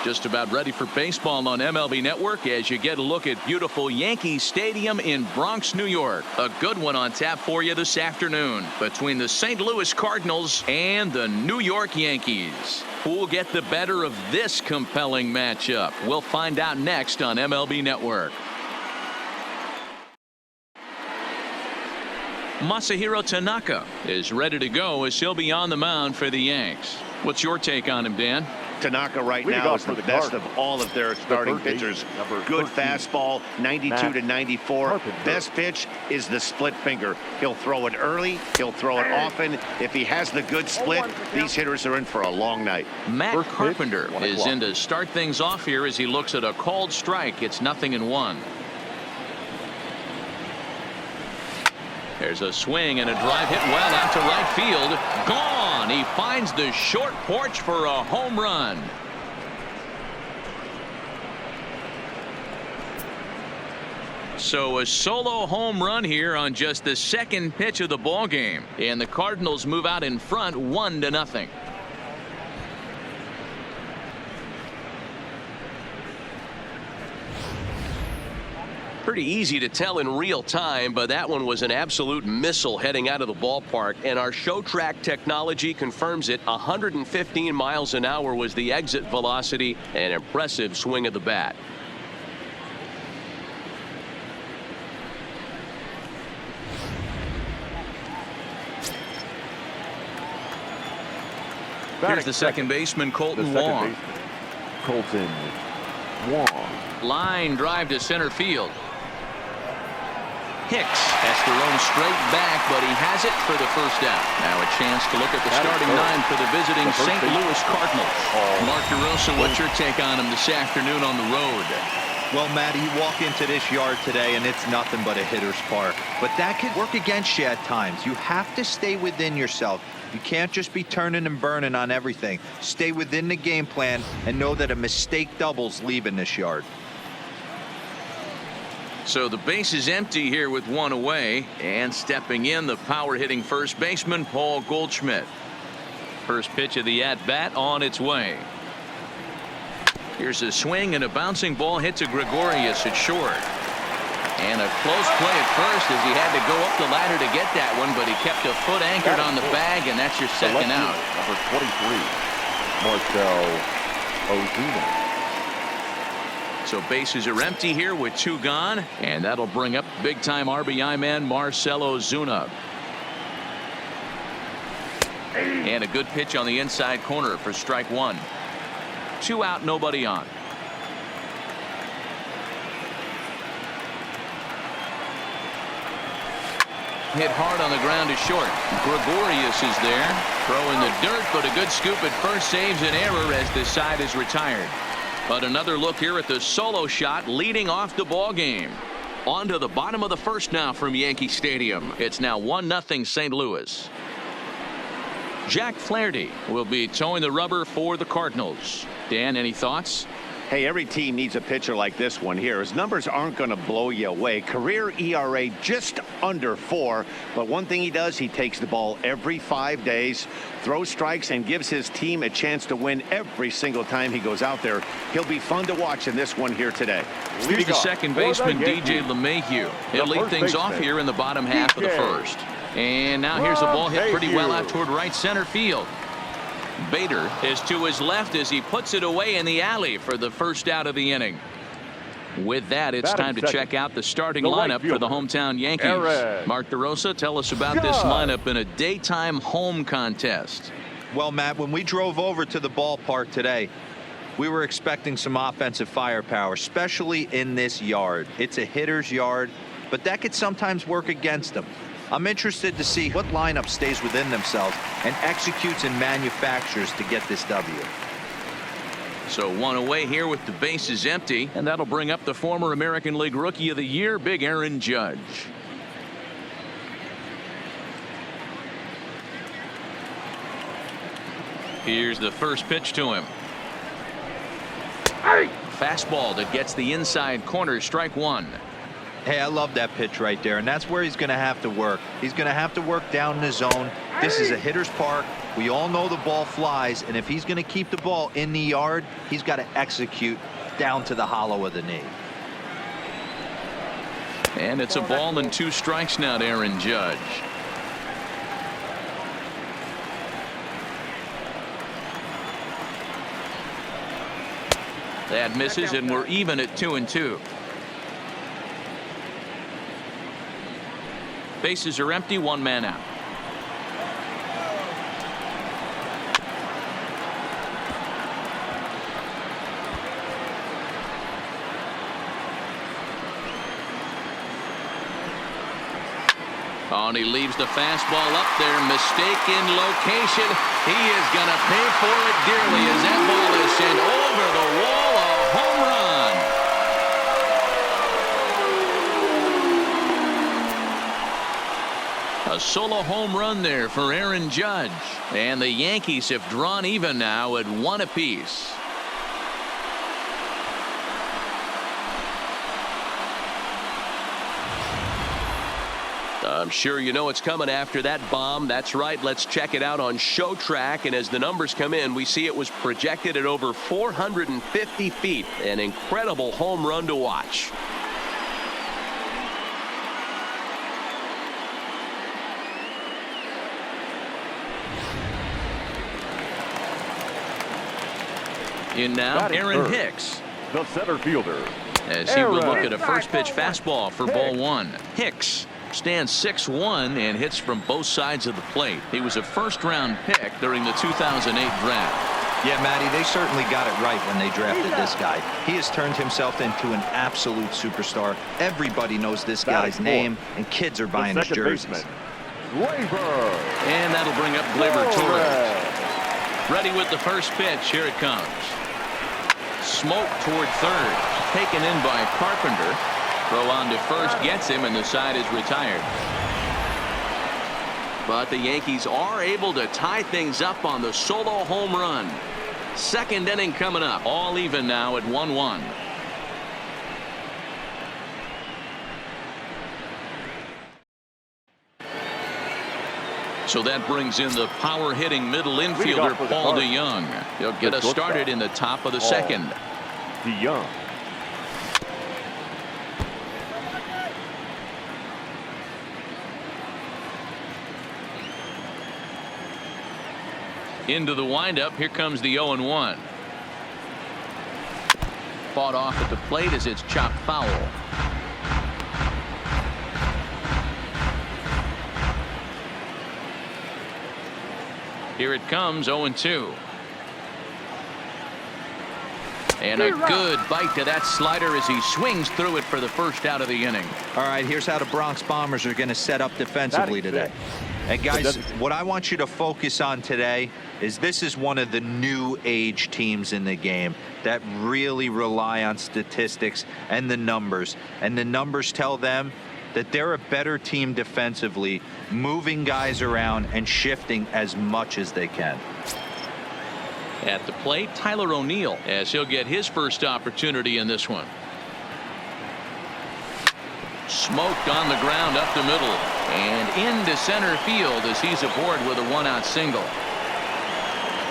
Just about ready for baseball on MLB Network as you get a look at beautiful Yankee Stadium in Bronx, New York. A good one on tap for you this afternoon between the St. Louis Cardinals and the New York Yankees. Who'll get the better of this compelling matchup? We'll find out next on MLB Network. Masahiro Tanaka is ready to go as he'll be on the mound for the Yanks. What's your take on him, Dan? Tanaka right now is the best of all of their starting pitchers. Good fastball, 92 to 94. Best pitch is the split finger. He'll throw it early. He'll throw it often. If he has the good split, these hitters are in for a long night. Matt Carpenter is in to start things off here as he looks at a called strike. It's 0-1. There's a swing and a drive hit well out to right field. Gone. He finds the short porch for a home run. So a solo home run here on just the second pitch of the ball game, and the Cardinals move out in front 1-0. Pretty easy to tell in real time, but that one was an absolute missile heading out of the ballpark, and our show track technology confirms it. 115 miles an hour was the exit velocity. An impressive swing of the bat. Here's the second baseman, Colton Wong. Line drive to center field. Hicks has to roam straight back, but he has it for the first out. Now a chance to look at the starting nine for the visiting St. Louis Cardinals. Mark DeRosa, what's your take on him this afternoon on the road? Well, Matt, you walk into this yard today and it's nothing but a hitter's park. But that could work against you at times. You have to stay within yourself. You can't just be turning and burning on everything. Stay within the game plan and know that a mistake doubles leaving this yard. So the base is empty here with one away, and stepping in, the power hitting first baseman Paul Goldschmidt. First pitch of the at bat on its way. Here's a swing and a bouncing ball hit to Gregorius at short. And a close play at first as he had to go up the ladder to get that one, but he kept a foot anchored on the bag, and that's your second out. Number 23, Marcell Ozuna. So bases are empty here with two gone, and that'll bring up big-time RBI man Marcell Ozuna. And a good pitch on the inside corner for strike one. 2 out, nobody on. Hit hard on the ground to short. Gregorius is there, throwing the dirt, but a good scoop at first saves an error as the side is retired. But another look here at the solo shot leading off the ball game. On to the bottom of the first now from Yankee Stadium. It's now 1-0 St. Louis. Jack Flaherty will be towing the rubber for the Cardinals. Dan, any thoughts? Hey, every team needs a pitcher like this one here. His numbers aren't going to blow you away. Career ERA just under 4. But one thing he does, he takes the ball every 5 days, throws strikes, and gives his team a chance to win every single time he goes out there. He'll be fun to watch in this one here today. Here's the second baseman, DJ LeMahieu. He'll lead things off here in the bottom half of the first. And now here's a ball hit pretty well out toward right center field. Bader is to his left as he puts it away in the alley for the first out of the inning. With that, it's time to check out the starting lineup for the hometown Yankees. Mark DeRosa, tell us about this lineup in a daytime home contest. Well, Matt, when we drove over to the ballpark today, we were expecting some offensive firepower, especially in this yard. It's a hitter's yard, but that could sometimes work against them. I'm interested to see what lineup stays within themselves and executes and manufactures to get this W. So one away here with the bases empty, and that'll bring up the former American League Rookie of the Year, Big Aaron Judge. Here's the first pitch to him. Fastball that gets the inside corner, strike one. Hey, I love that pitch right there, and that's where he's going to have to work. He's going to have to work down the zone. This is a hitter's park. We all know the ball flies, and if he's going to keep the ball in the yard, he's got to execute down to the hollow of the knee. And it's a ball and 2 strikes now to Aaron Judge. That misses, and we're even at 2-2. Bases are empty, 1 man out. Oh, and he leaves the fastball up there. Mistaken location. He is going to pay for it dearly as that ball is sent over the wall. A home run. A solo home run there for Aaron Judge. And the Yankees have drawn even now at 1 apiece. I'm sure you know it's coming after that bomb. That's right. Let's check it out on Show Track. And as the numbers come in, we see it was projected at over 450 feet. An incredible home run to watch. In now, Aaron Hicks, the center fielder, as he will look at a first pitch fastball for ball 1. Hicks stands 6'1" and hits from both sides of the plate. He was a first-round pick during the 2008 draft. Yeah, Matty, they certainly got it right when they drafted this guy. He has turned himself into an absolute superstar. Everybody knows this guy's name, and kids are buying his jerseys. And that'll bring up Gleyber Torres. Ready with the first pitch. Here it comes. Smoke toward third. Taken in by Carpenter. Throw on to first gets him, and the side is retired. But the Yankees are able to tie things up on the solo home run. Second inning coming up. All even now at 1-1. So that brings in the power hitting middle infielder Paul DeYoung. He'll get us started in the top of the second. DeYoung. Into the windup. Here comes the 0-1. Fought off at the plate as it's chopped foul. Here it comes, 0-2. And a good bite to that slider as he swings through it for the first out of the inning. All right, here's how the Bronx Bombers are going to set up defensively today. And guys, what I want you to focus on today is this is one of the new age teams in the game that really rely on statistics and the numbers. And the numbers tell them that they're a better team defensively, moving guys around and shifting as much as they can. At the plate, Tyler O'Neill, as he'll get his first opportunity in this one. Smoked on the ground up the middle and into center field as he's aboard with a 1-out single.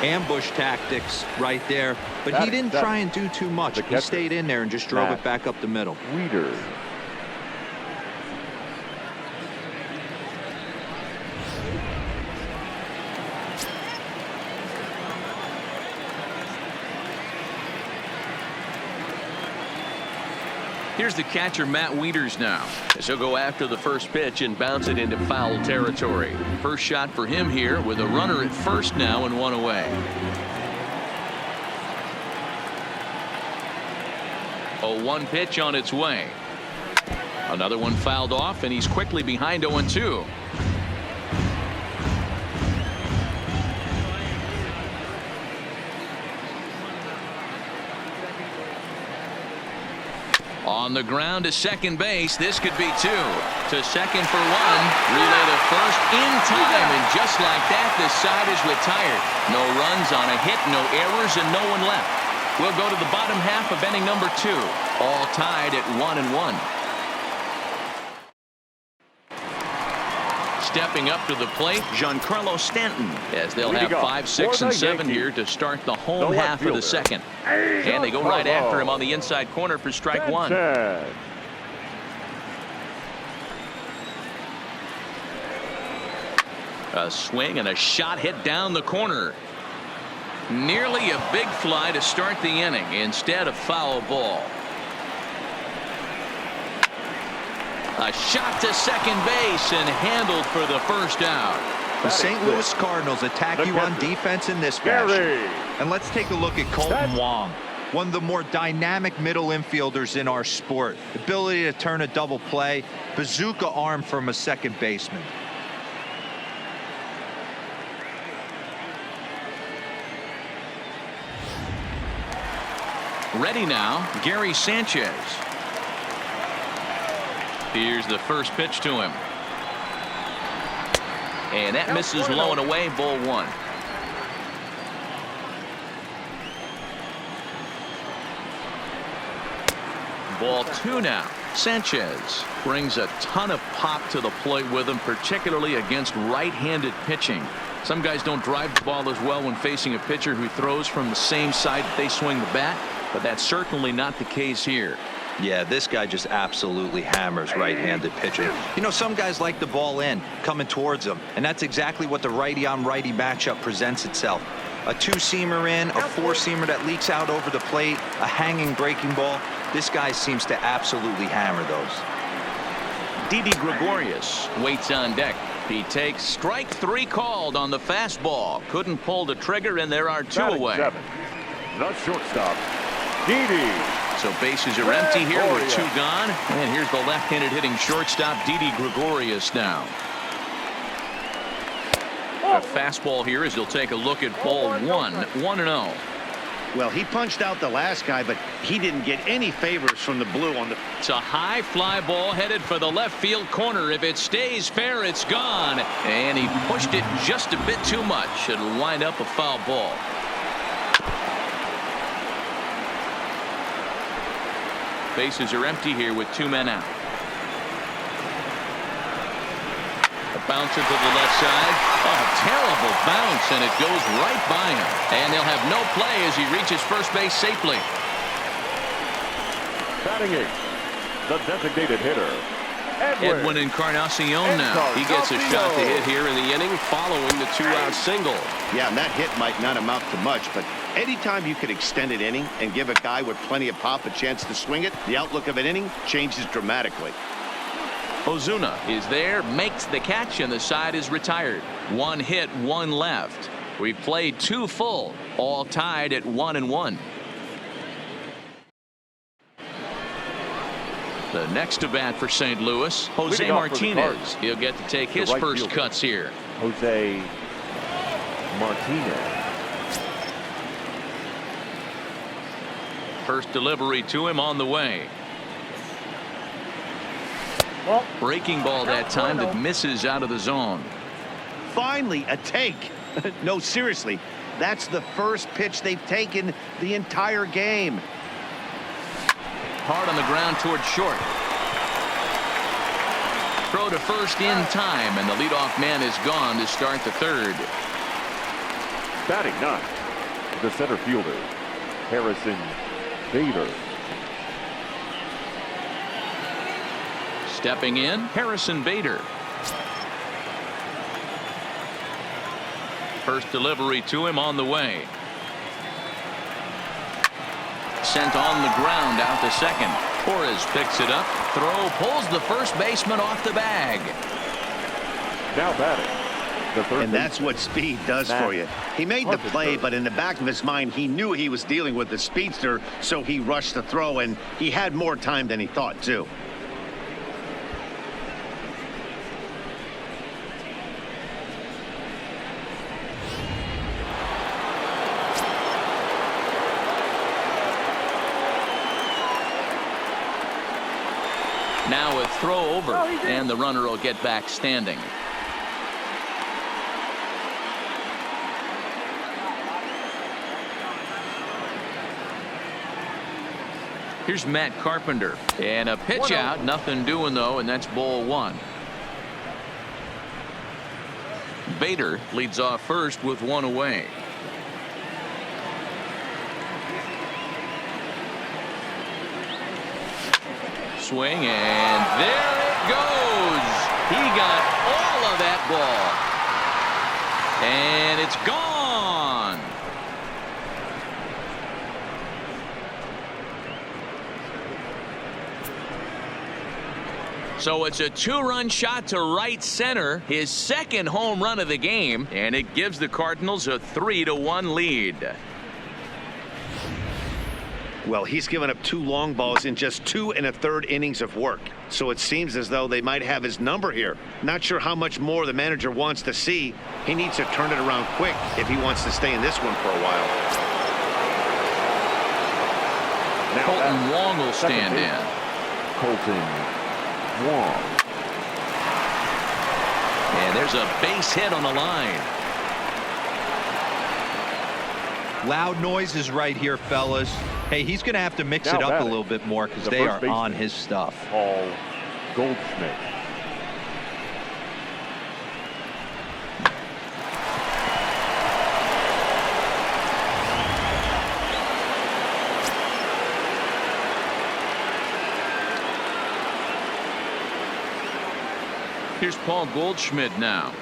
Ambush tactics right there, but he didn't try and do too much. He stayed in there and just drove it back up the middle. Weeder. Here's the catcher, Matt Wieters, now, as he'll go after the first pitch and bounce it into foul territory. First shot for him here with a runner at first now and 1 away. 0-1 pitch on its way. Another one fouled off, and he's quickly behind 0-2. On the ground to second base. This could be 2. To second for 1. Relay to first in time. And just like that, the side is retired. No runs on a hit, no errors, and no one left. We'll go to the bottom half of inning number 2. All tied at 1-1. stepping up to the plate, Giancarlo Stanton, as they'll have Leading off 5, 6, for and the 7 Yankees, here to start the home the left half of the fielder, second. And they go right after him on the inside corner for strike one. Sanchez. A swing and a shot hit down the corner. Nearly a big fly to start the inning instead of foul ball. A shot to second base and handled for the first out. The St. Louis Cardinals attack you on defense in this fashion. And let's take a look at Colton Wong, one of the more dynamic middle infielders in our sport. Ability to turn a double play, bazooka arm from a second baseman. Ready now, Gary Sanchez. Here's the first pitch to him. And that misses low and away, ball one. Ball two now. Sanchez brings a ton of pop to the plate with him, particularly against right-handed pitching. Some guys don't drive the ball as well when facing a pitcher who throws from the same side that they swing the bat, but that's certainly not the case here. Yeah, this guy just absolutely hammers right-handed pitching. You know, some guys like the ball in, coming towards them, and that's exactly what the righty-on-righty matchup presents itself. A two-seamer in, a four-seamer that leaks out over the plate, a hanging breaking ball. This guy seems to absolutely hammer those. Didi Gregorius waits on deck. He takes strike three called on the fastball. Couldn't pull the trigger, and there are two Batting away. seventh, the shortstop, Didi. So bases are empty here with two gone. And here's the left-handed hitting shortstop, Didi Gregorius now. A fastball here as he'll take a look at ball one. 1-0. Well, he punched out the last guy, but he didn't get any favors from the blue on the. It's a high fly ball headed for the left field corner. If it stays fair, it's gone. And he pushed it just a bit too much. It'll wind up a foul ball. Bases are empty here with two men out. A bouncer to the left side. Oh, terrible bounce, and it goes right by him. And they'll have no play as he reaches first base safely. Batting eighth, the designated hitter, Edwin Encarnacion now. He gets a shot to hit here in the inning following the two-out single. Yeah, and that hit might not amount to much, but anytime you could extend an inning and give a guy with plenty of pop a chance to swing it, the outlook of an inning changes dramatically. Ozuna is there, makes the catch, and the side is retired. One hit, one left. We've played two full, all tied at 1-1. The next to bat for St. Louis, Jose Martinez. He'll get to take his first cuts here. Jose Martinez. First delivery to him on the way. Breaking ball that time that misses out of the zone. Finally, a take. No, seriously, that's the first pitch they've taken the entire game. Hard on the ground towards short. Throw to first in time, and the leadoff man is gone to start the third. Batting ninth, the center fielder, Harrison Bader. Stepping in, Harrison Bader. First delivery to him on the way. Sent on the ground out to second. Torres picks it up. Throw pulls the first baseman off the bag. Now batting, the third And that's what speed does for you. He made the play, but in the back of his mind, he knew he was dealing with the speedster, so he rushed the throw, and he had more time than he thought, too. Now a throw over, and the runner will get back standing. Here's Matt Carpenter, and a pitch out, nothing doing though, and that's ball one. Bader leads off first with one away. Swing, and there it goes. He got all of that ball. And it's gone. So it's a 2-run shot to right center, his second home run of the game, and it gives the Cardinals a 3-1 lead. Well, he's given up 2 long balls in just 2 1/3 innings of work. So it seems as though they might have his number here. Not sure how much more the manager wants to see. He needs to turn it around quick if he wants to stay in this one for a while. Now Colton Wong will stand in. Colton Wong. And there's a base hit on the line. Loud noises right here, fellas. Hey, he's going to have to mix Now it up batting, a little bit more because the they first are on baseman, his stuff. Paul Goldschmidt. Here's Paul Goldschmidt now.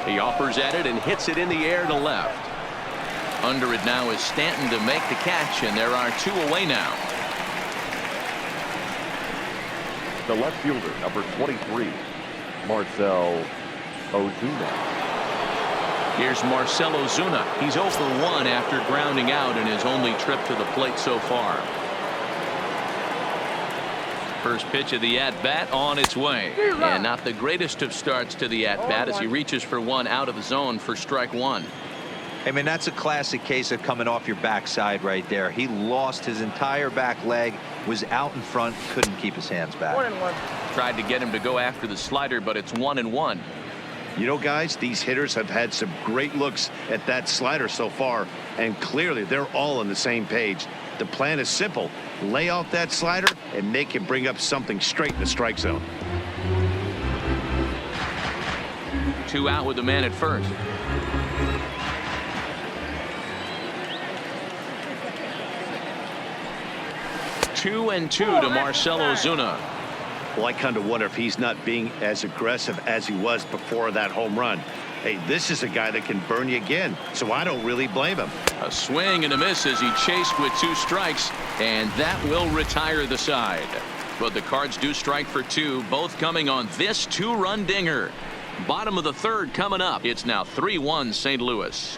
He offers at it and hits it in the air to left. Under it now is Stanton to make the catch, and there are 2 away now. The left fielder, number 23, Marcell Ozuna. Here's Marcell Ozuna. He's 0 for 1 after grounding out in his only trip to the plate so far. First pitch of the at-bat on its way. And not the greatest of starts to the at-bat as he reaches for one out of the zone for strike 1. I mean, that's a classic case of coming off your backside right there. He lost his entire back leg, was out in front, couldn't keep his hands back. 1-1. Tried to get him to go after the slider, but it's 1-1. You know, guys, these hitters have had some great looks at that slider so far, and clearly they're all on the same page. The plan is simple. Lay off that slider and make him bring up something straight in the strike zone. 2 out with the man at first. Two and two to Marcell Ozuna. Well, I kind of wonder if he's not being as aggressive as he was before that home run. Hey, this is a guy that can burn you again, so I don't really blame him. A swing and a miss as he chased with 2 strikes, and that will retire the side. But the Cards do strike for 2, both coming on this 2-run dinger. Bottom of the 3rd coming up. It's now 3-1 St. Louis.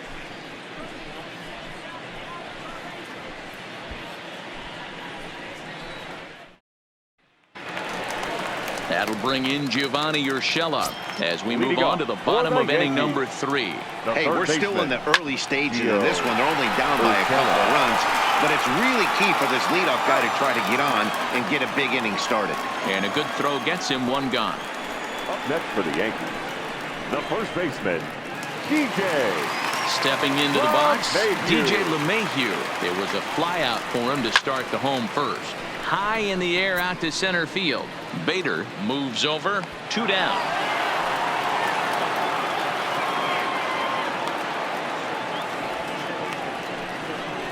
That'll bring in Giovanni Urshela as we move on to the bottom of inning number 3. Hey, we're still in the early stages of this one. They're only down by a couple of runs, but it's really key for this leadoff guy to try to get on and get a big inning started. And a good throw gets him 1 gone. Up next for the Yankees, the first baseman, DJ. Stepping into the box, DJ LeMahieu. It was a fly out for him to start the home first. High in the air out to center field. Bader moves over, 2 down.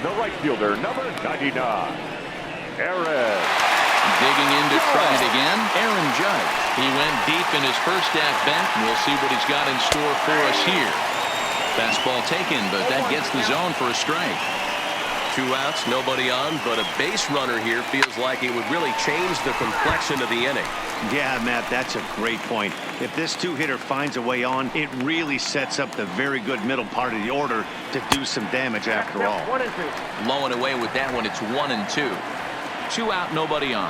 The right fielder, number 99, Aaron. Digging in to try it again, Aaron Judge. He went deep in his first at-bat. We'll see what he's got in store for us here. Fastball taken, but that gets the zone for a strike. 2 outs, nobody on, but a base runner here feels like it would really change the complexion of the inning. Yeah, Matt, that's a great point. If this 2-hitter finds a way on, it really sets up the very good middle part of the order to do some damage after all. 1 and 2. Low and away with that one. It's 1 and 2. 2 out, nobody on.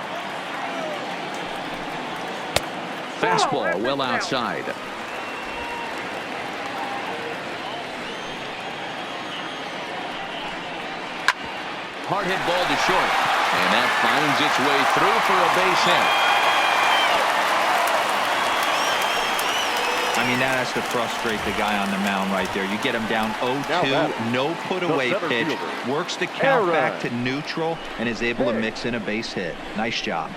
Fastball well outside. Hard hit ball to short, and that finds its way through for a base hit. I mean, that has to frustrate the guy on the mound right there. You get him down 0-2, no put away pitch, works the count back to neutral, and is able to mix in a base hit. Nice job.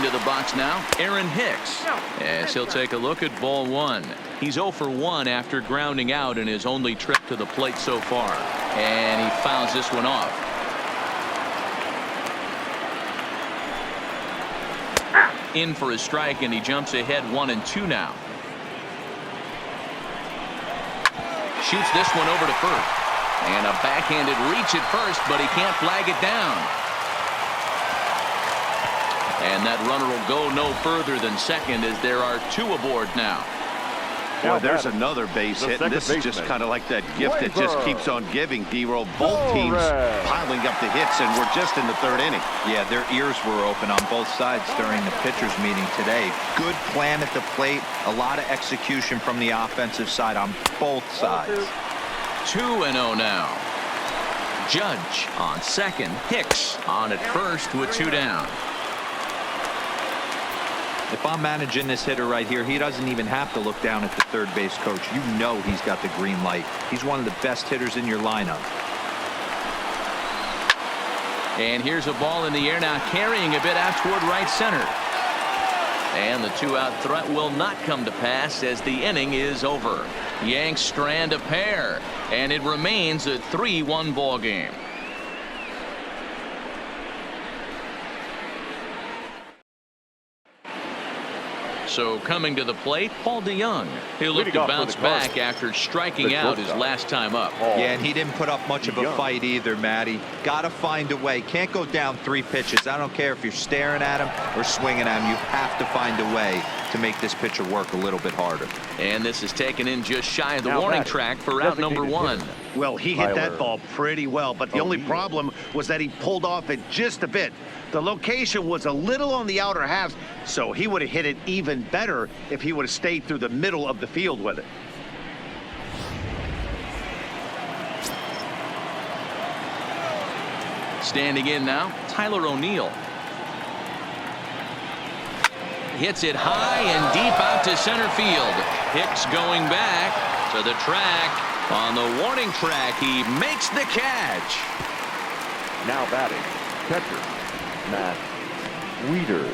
into the box now, Aaron Hicks, as he'll take a look at ball one. He's 0 for 1 after grounding out in his only trip to the plate so far, and he fouls this one off. In for a strike, and he jumps ahead 1-2 now. Shoots this one over to first, and a backhanded reach at first, but he can't flag it down. And that runner will go no further than second, as there are 2 aboard now. Boy, there's another base hit, and this is just kind of like that gift that just keeps on giving, D-Roll. Both teams piling up the hits, and we're just in the 3rd inning. Yeah, their ears were open on both sides during the pitchers meeting today. Good plan at the plate, a lot of execution from the offensive side on both sides. 2-0 now. Judge on second, Hicks on at first with 2 down. If I'm managing this hitter right here, he doesn't even have to look down at the third base coach. You know he's got the green light. He's one of the best hitters in your lineup. And here's a ball in the air now, carrying a bit out toward right center. And the 2-out threat will not come to pass as the inning is over. Yanks strand a pair, and it remains a 3-1 ball game. So coming to the plate, Paul DeYoung. He'll look to bounce back after striking out his last time up. Yeah, and he didn't put up much of a fight either, Matty. Got to find a way. Can't go down 3 pitches. I don't care if you're staring at him or swinging at him. You have to find a way to make this pitcher work a little bit harder. And this is taken in just shy of the warning track for out number 1. Well, he hit that ball pretty well, but the only problem was that he pulled off it just a bit. The location was a little on the outer half, so he would have hit it even better if he would have stayed through the middle of the field with it. Standing in now, Tyler O'Neill. Hits it high and deep out to center field. Hicks going back to the track. On the warning track, he makes the catch. Now batting, catcher, Matt Wieters.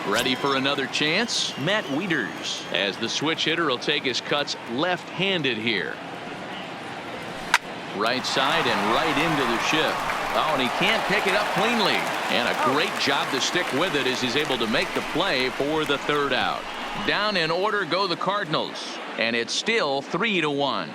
Ready for another chance? Matt Wieters, as the switch hitter will take his cuts left-handed here. Right side and right into the shift. Oh, and he can't pick it up cleanly. And a great job to stick with it as he's able to make the play for the 3rd out. Down in order go the Cardinals, and it's still 3-1.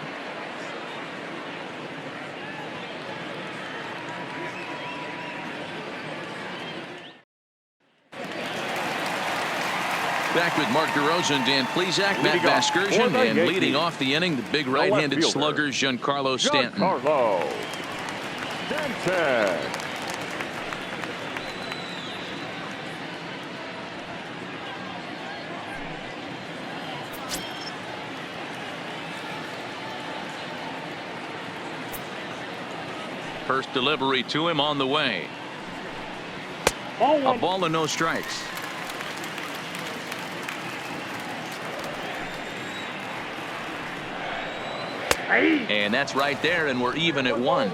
Back with Mark DeRosa, Dan Plesac, Matt Vasgersian, and leading off the inning, the big right-handed slugger, Giancarlo Stanton. Giancarlo Stanton. First delivery to him on the way. A ball and no strikes. And that's right there, and we're even at 1.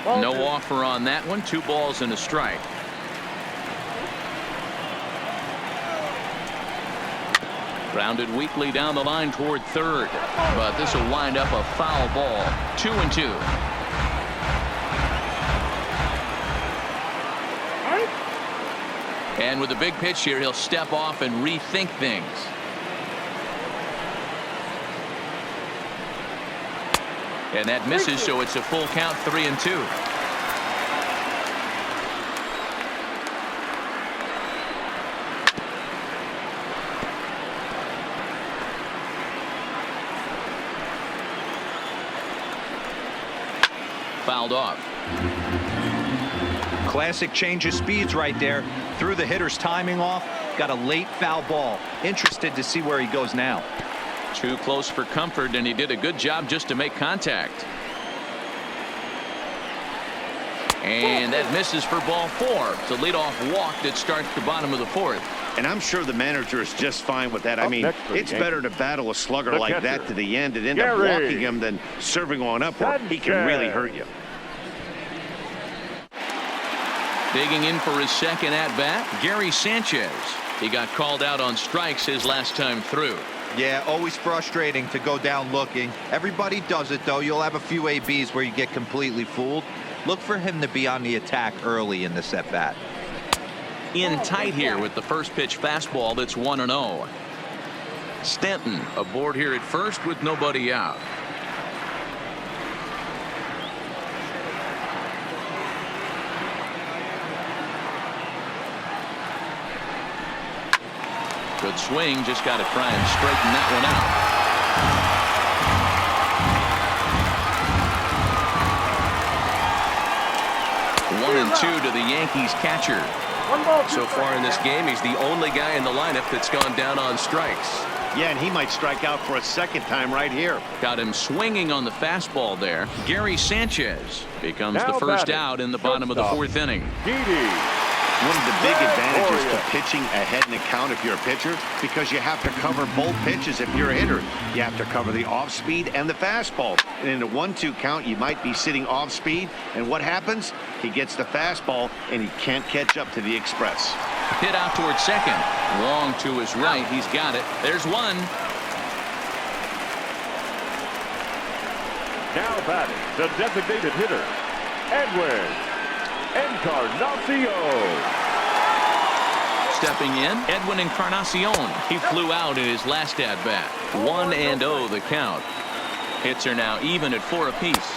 No offer on that one. 2 balls and a strike. Grounded weakly down the line toward third, but this will wind up a foul ball. 2-2. And with a big pitch here, he'll step off and rethink things. And that misses, so it's a full count, 3-2. Fouled off. Classic change of speeds right there. Threw the hitter's timing off. Got a late foul ball. Interested to see where he goes now. Too close for comfort, and he did a good job just to make contact. And that misses for ball 4. It's a leadoff walk that starts the bottom of the 4th. And I'm sure the manager is just fine with that. I mean, it's better to battle a slugger like that to the end and end up walking him than serving one up where he can really hurt you. Digging in for his second at-bat, Gary Sanchez. He got called out on strikes his last time through. Yeah, always frustrating to go down looking. Everybody does it, though. You'll have a few ABs where you get completely fooled. Look for him to be on the attack early in this at-bat. In tight here with the first pitch fastball that's 1-0. Stanton aboard here at first with nobody out. Good swing, just got to try and straighten that one out. 1-2 to the Yankees catcher. So far in this game, he's the only guy in the lineup that's gone down on strikes. Yeah, and he might strike out for a second time right here. Got him swinging on the fastball there. Gary Sanchez becomes the first out in the bottom of the fourth inning. One of the big advantages to pitching ahead in the count if you're a pitcher, because you have to cover both pitches if you're a hitter. You have to cover the off speed and the fastball. And in a 1-2 count, you might be sitting off speed. And what happens? He gets the fastball, and he can't catch up to the express. Hit out towards second. Long to his right. He's got it. There's one. Now batting, the designated hitter, Edwin Encarnacion. Stepping in, Edwin Encarnacion. He flew out in his last at-bat. 1-0 the count. Hits are now even at 4 apiece.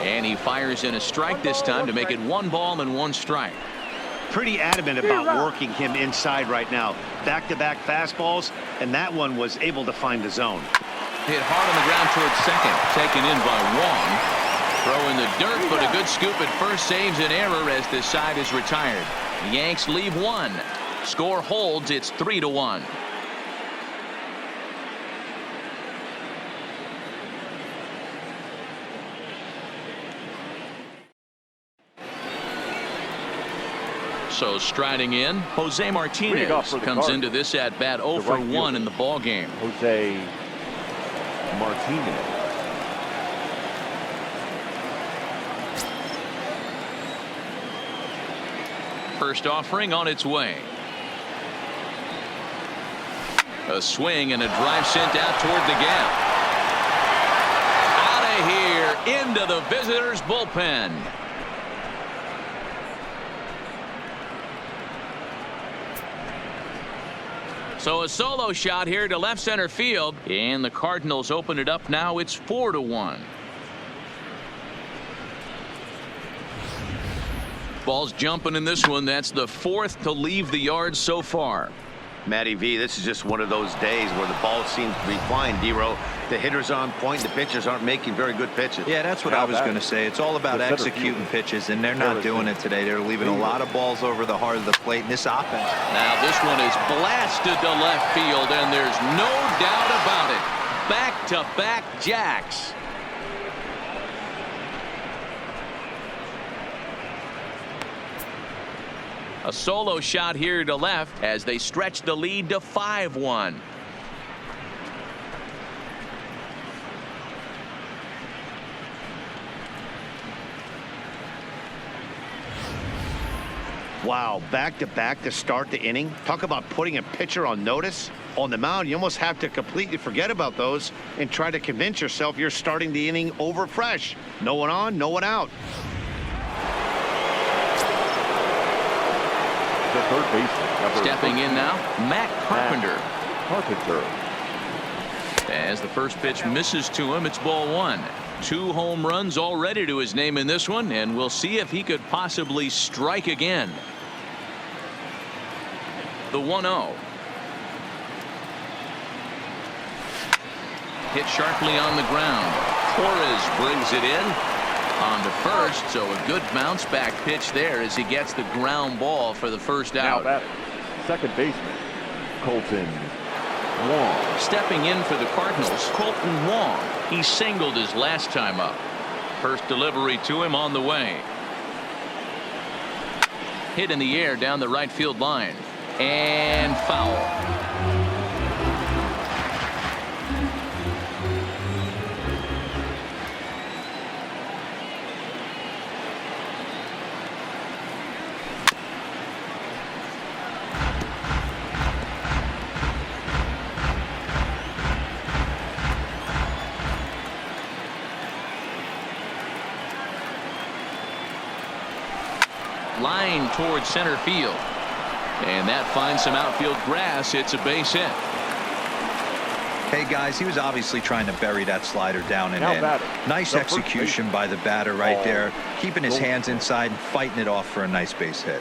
And he fires in a strike this time to make it 1 ball and 1 strike. Pretty adamant about working him inside right now. Back-to-back fastballs, and that one was able to find the zone. Hit hard on the ground towards second. Taken in by Wong. Throw in the dirt, but a good scoop at first saves an error as this side is retired. The Yanks leave 1. Score holds. It's 3-1. So striding in, Jose Martinez comes into this at bat 0 for 1 in the ball game. Jose Martinez. First offering on its way. A swing and a drive sent out toward the gap. Out of here into the visitors' bullpen. So a solo shot here to left center field, and the Cardinals open it up now. It's 4-1. Ball's jumping in this one. That's the 4th to leave the yard so far. Matty V, this is just one of those days where the ball seems to be flying, D-Row. The hitter's on point. The pitchers aren't making very good pitches. Yeah, that's what I was going to say. It's all about executing pitches, and they're not doing it today. They're leaving a lot of balls over the heart of the plate in this offense. Now this one is blasted to left field, and there's no doubt about it. Back-to-back jacks. A solo shot here to left as they stretch the lead to 5-1. Wow, back-to-back to start the inning. Talk about putting a pitcher on notice. On the mound, you almost have to completely forget about those and try to convince yourself you're starting the inning over fresh. No one on, no one out. The third baseman. Stepping in now, Matt Carpenter. Carpenter. As the first pitch misses to him, it's ball 1. 2 home runs already to his name in this one, and we'll see if he could possibly strike again. The 1-0. Hit sharply on the ground. Torres brings it in on to first, so a good bounce back pitch there as he gets the ground ball for the first out. Now second baseman, Colton Wong. Stepping in for the Cardinals, Colton Wong. He singled his last time up. First delivery to him on the way. Hit in the air down the right field line. And foul. Line towards center field. And that finds some outfield grass. It's a base hit. Hey guys, he was obviously trying to bury that slider down and Now in. batting, Nice the first execution baseman. by the batter right there, keeping his Gold. hands inside and fighting it off for a nice base hit.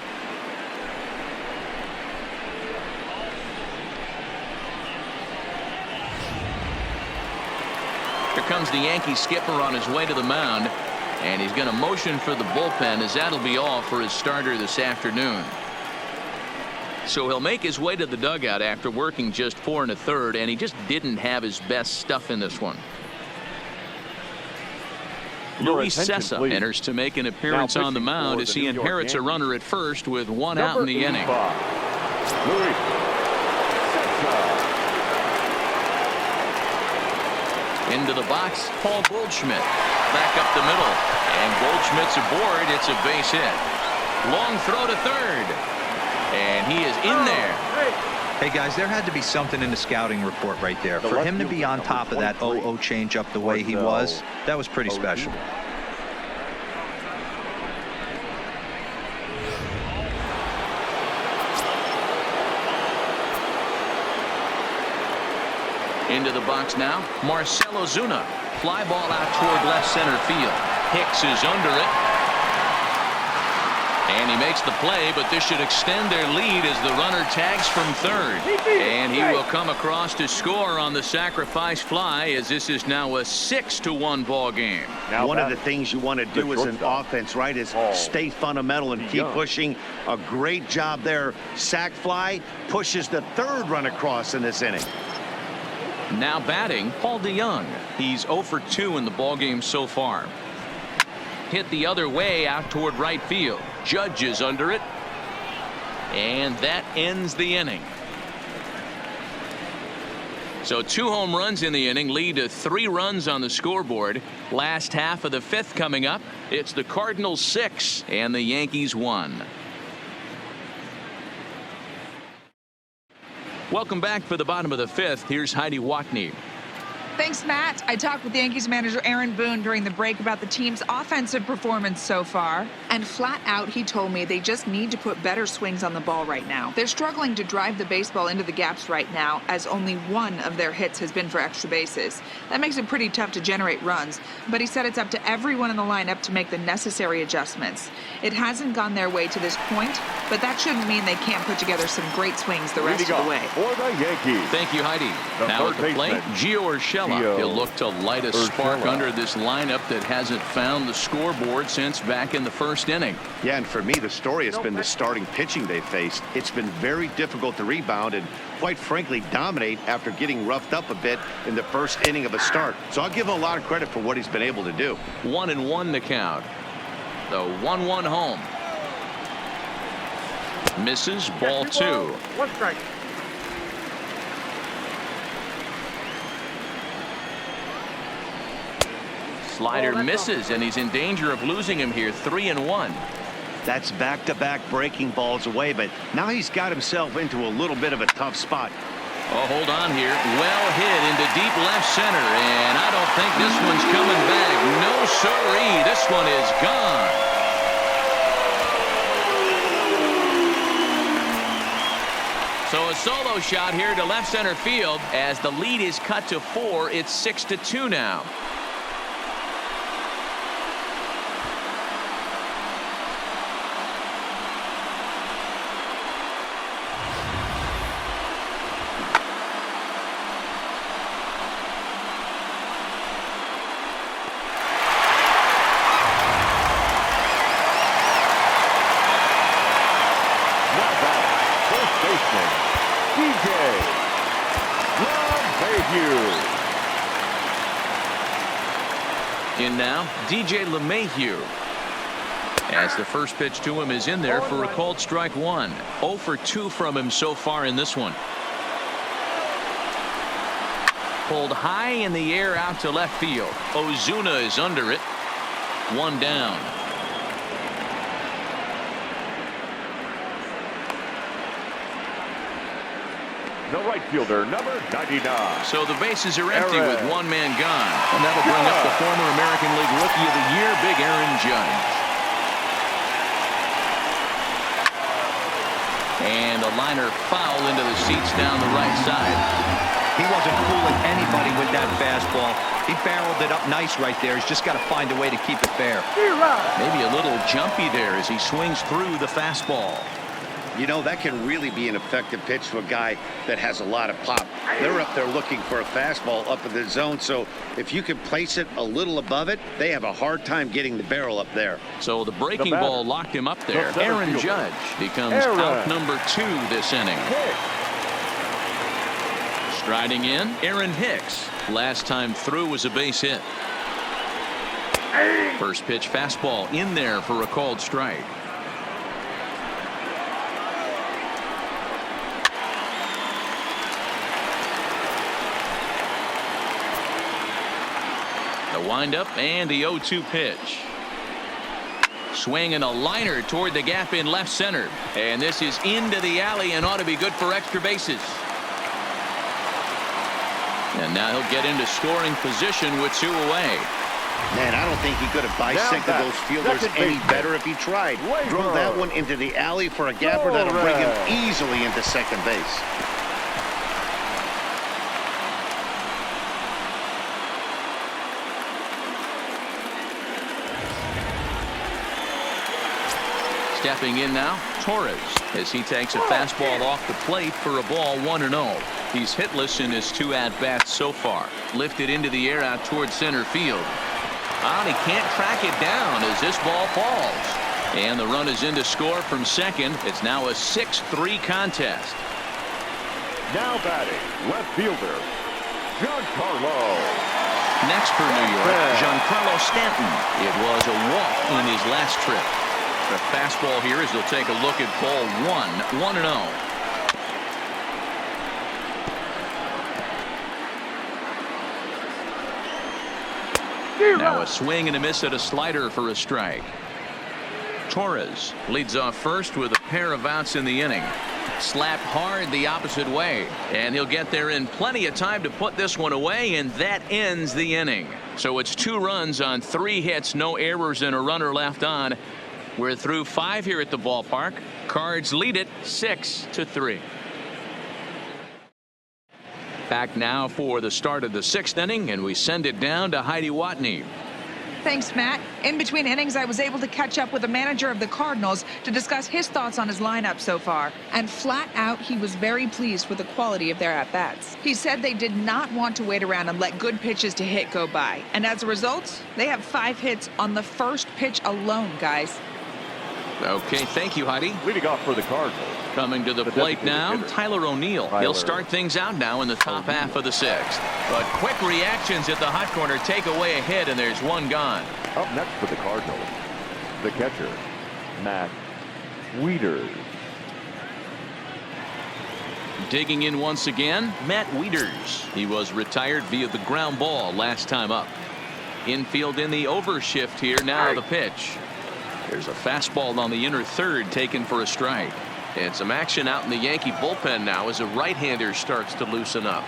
Here comes the Yankee skipper on his way to the mound, and he's going to motion for the bullpen, as that'll be all for his starter this afternoon. So he'll make his way to the dugout after working just 4 1/3, and he just didn't have his best stuff in this one. Your Luis attention, Sessa please. enters to make an appearance Now on the pitching mound for as the he New York inherits a Yankees. runner at first with 1 out in Number the inning. 85, Luis Sessa. Into the box, Paul Goldschmidt. Back up the middle. And Goldschmidt's aboard. It's a base hit. Long throw to third. And he is in there. Hey guys, there had to be something in the scouting report right there. The For left him to be fielder, on number top of that 23, 0-0 change up the way he was, that was pretty special. Into the box now, Marcell Ozuna. Fly ball out toward left center field. Hicks is under it. And he makes the play, but this should extend their lead as the runner tags from third. And he will come across to score on the sacrifice fly, as this is now a 6-1 ball game. Now One of the batting, things you want to do as an shortstop. offense, right, is Oh. stay fundamental and keep Young. pushing. A great job there. Sac fly pushes the third run across in this inning. Now batting, Paul DeYoung. He's 0 for 2 in the ballgame so far. Hit the other way out toward right field. Judge is under it. And that ends the inning. So 2 home runs in the inning lead to 3 runs on the scoreboard. Last half of the 5th coming up. It's the Cardinals 6 and the Yankees 1. Welcome back for the bottom of the 5th. Here's Heidi Watney. Thanks, Matt. I talked with Yankees manager Aaron Boone during the break about the team's offensive performance so far. And flat out, he told me they just need to put better swings on the ball right now. They're struggling to drive the baseball into the gaps right now, as only 1 of their hits has been for extra bases. That makes it pretty tough to generate runs, but he said it's up to everyone in the lineup to make the necessary adjustments. It hasn't gone their way to this point, but that shouldn't mean they can't put together some great swings the rest leading of off the way. for the Yankees. Thank you, Heidi. The Now at third the plate, baseman, Gio Urshela. Gio He'll look to light a spark Urshela. under this lineup that hasn't found the scoreboard since back in the first inning. Yeah, and for me, the story has been the starting pitching they faced. It's been very difficult to rebound and, quite frankly, dominate after getting roughed up a bit in the first inning of a start. So I'll give him a lot of credit for what he's been able to do. 1-1 to count. The 1-1 home. Misses, ball 2. 1 strike. Slider misses, and he's in danger of losing him here. 3-1. That's back-to-back breaking balls away, but now he's got himself into a little bit of a tough spot. Oh, hold on here. Well hit into deep left center, and I don't think this one's coming back. No siree. This one is gone. So a solo shot here to left center field as the lead is cut to 4. It's 6-2 now. Now batting, first baseman, DJ LeMahieu. In now, DJ LeMahieu. As the first pitch to him is in there for a called strike one. 0 for 2 from him so far in this one. Pulled high in the air out to left field. Ozuna is under it. One down. The right fielder, number 99. So the bases are empty with one man gone. And that'll bring up the former American League Rookie of the Year, Big Aaron Judge. And a liner foul into the seats down the right side. He wasn't fooling anybody with that fastball. He barreled it up nice right there. He's just got to find a way to keep it fair. Maybe a little jumpy there as he swings through the fastball. You know, that can really be an effective pitch to a guy that has a lot of pop. They're up there looking for a fastball up in the zone, so if you can place it a little above it, they have a hard time getting the barrel up there. So the breaking ball locked him up there. Aaron Judge becomes out number 2 this inning. Striding in, Aaron Hicks. Last time through was a base hit. First pitch fastball in there for a called strike. The windup and the 0-2 pitch. Swing and a liner toward the gap in left center. And this is into the alley and ought to be good for extra bases. And now he'll get into scoring position with 2 away. Man, I don't think he could have bisected those fielders any better if he tried. Drove that one into the alley for a gapper that'll bring him easily into second base. Stepping in now, Torres, as he takes a fastball off the plate for a ball 1-0. He's hitless in his 2 at-bats so far. Lifted into the air out towards center field. And he can't track it down as this ball falls. And the run is in to score from second. It's now a 6-3 contest. Now batting, left fielder, Giancarlo. Next for New York, Giancarlo Stanton. It was a walk in his last trip. The fastball here as they'll take a look at ball 1, 1-0. Now a swing and a miss at a slider for a strike. Torres leads off first with a pair of outs in the inning. Slapped hard the opposite way, and he'll get there in plenty of time to put this one away, and that ends the inning. So it's 2 runs on 3 hits, no errors, and a runner left on. We're through 5 here at the ballpark. Cards lead it 6-3. Back now for the start of the 6th inning, and we send it down to Heidi Watney. Thanks, Matt. In between innings, I was able to catch up with the manager of the Cardinals to discuss his thoughts on his lineup so far. And flat out, he was very pleased with the quality of their at-bats. He said they did not want to wait around and let good pitches to hit go by. And as a result, they have 5 hits on the first pitch alone, guys. Okay, thank you, Heidi. Leading off for the Cardinals. Coming to the plate now, Tyler O'Neill. He'll start things out now in the top half of the 6th. But quick reactions at the hot corner take away a hit, and there's 1 gone. Up next for the Cardinals, the catcher, Matt Wieters. Digging in once again, Matt Wieters. He was retired via the ground ball last time up. Infield in the overshift here. Now the pitch. There's a fastball on the inner third taken for a strike. And some action out in the Yankee bullpen now as a right-hander starts to loosen up.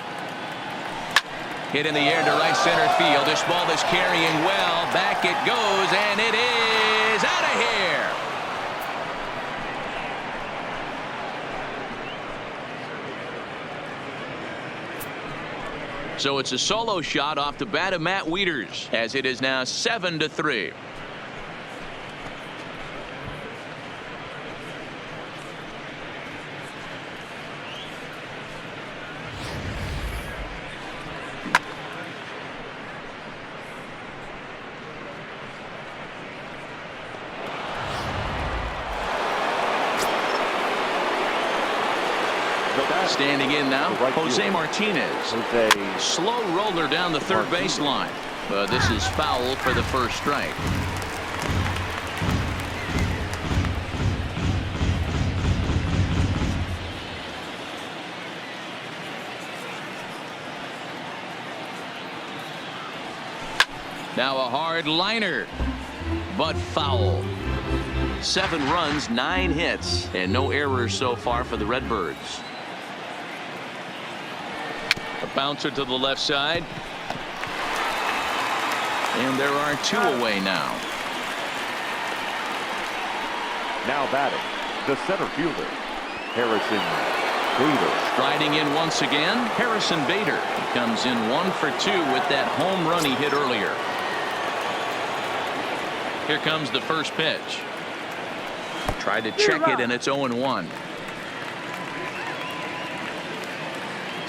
Hit in the air to right center field. This ball is carrying well. Back it goes, and it is out of here. So it's a solo shot off the bat of Matt Wieters, as it is now 7-3. Standing in now, Jose Martinez. Slow roller down the third baseline. But this is foul for the first strike. Now a hard liner, but foul. 7 runs, 9 hits, and no errors so far for the Redbirds. A bouncer to the left side. And there are 2 away now. Now batting, the center fielder, Harrison Bader. Striding in once again, Harrison Bader. He comes in 1 for 2 with that home run he hit earlier. Here comes the first pitch. Tried to check it, and it's 0-1.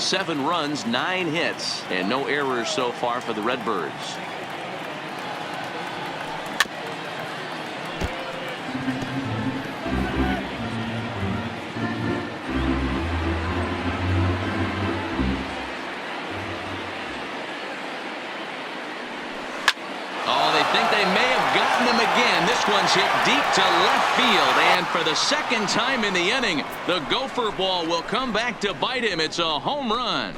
7 runs, 9 hits, and no errors so far for the Redbirds. They may have gotten him again. This one's hit deep to left field, and for the second time in the inning, the gopher ball will come back to bite him. It's a home run.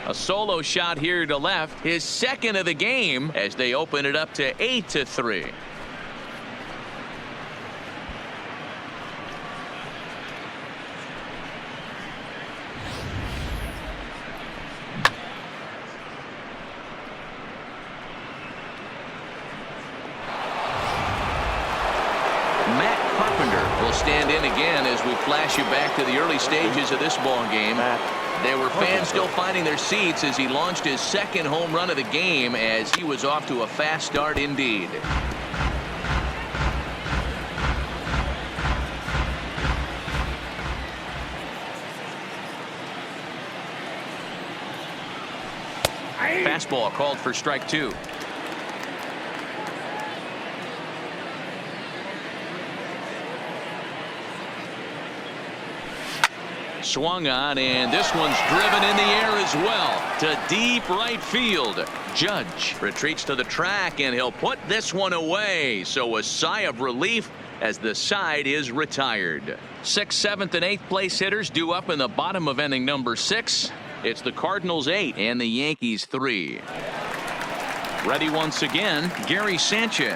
A solo shot here to left, his second of the game, as they open it up to 8-3. Stand in again as we flash you back to the early stages of this ball game. There were fans still finding their seats as he launched his second home run of the game, as he was off to a fast start indeed. Fastball called for strike 2. Swung on, and this one's driven in the air as well to deep right field. Judge retreats to the track, and he'll put this one away. So a sigh of relief as the side is retired. 6th, 7th, and 8th place hitters due up in the bottom of inning number 6. It's the Cardinals 8 and the Yankees 3. Ready once again, Gary Sanchez.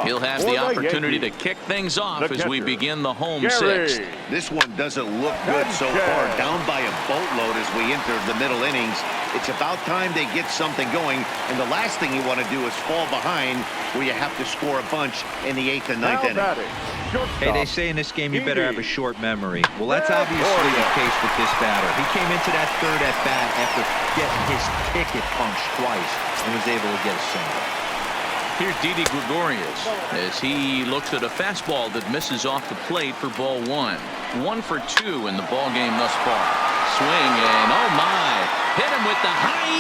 He'll have the opportunity to kick things off as we begin the home 6th. This one doesn't look good so far. Down by a boatload as we enter the middle innings. It's about time they get something going, and the last thing you want to do is fall behind where you have to score a bunch in the 8th and 9th inning. Hey, they say in this game you better have a short memory. Well, that's obviously the case with this batter. He came into that 3rd at bat after getting his ticket punched twice and was able to get a single. Here's Didi Gregorius as he looks at a fastball that misses off the plate for ball 1. 1 for 2 in the ball game thus far. Swing, and oh my, hit him with the high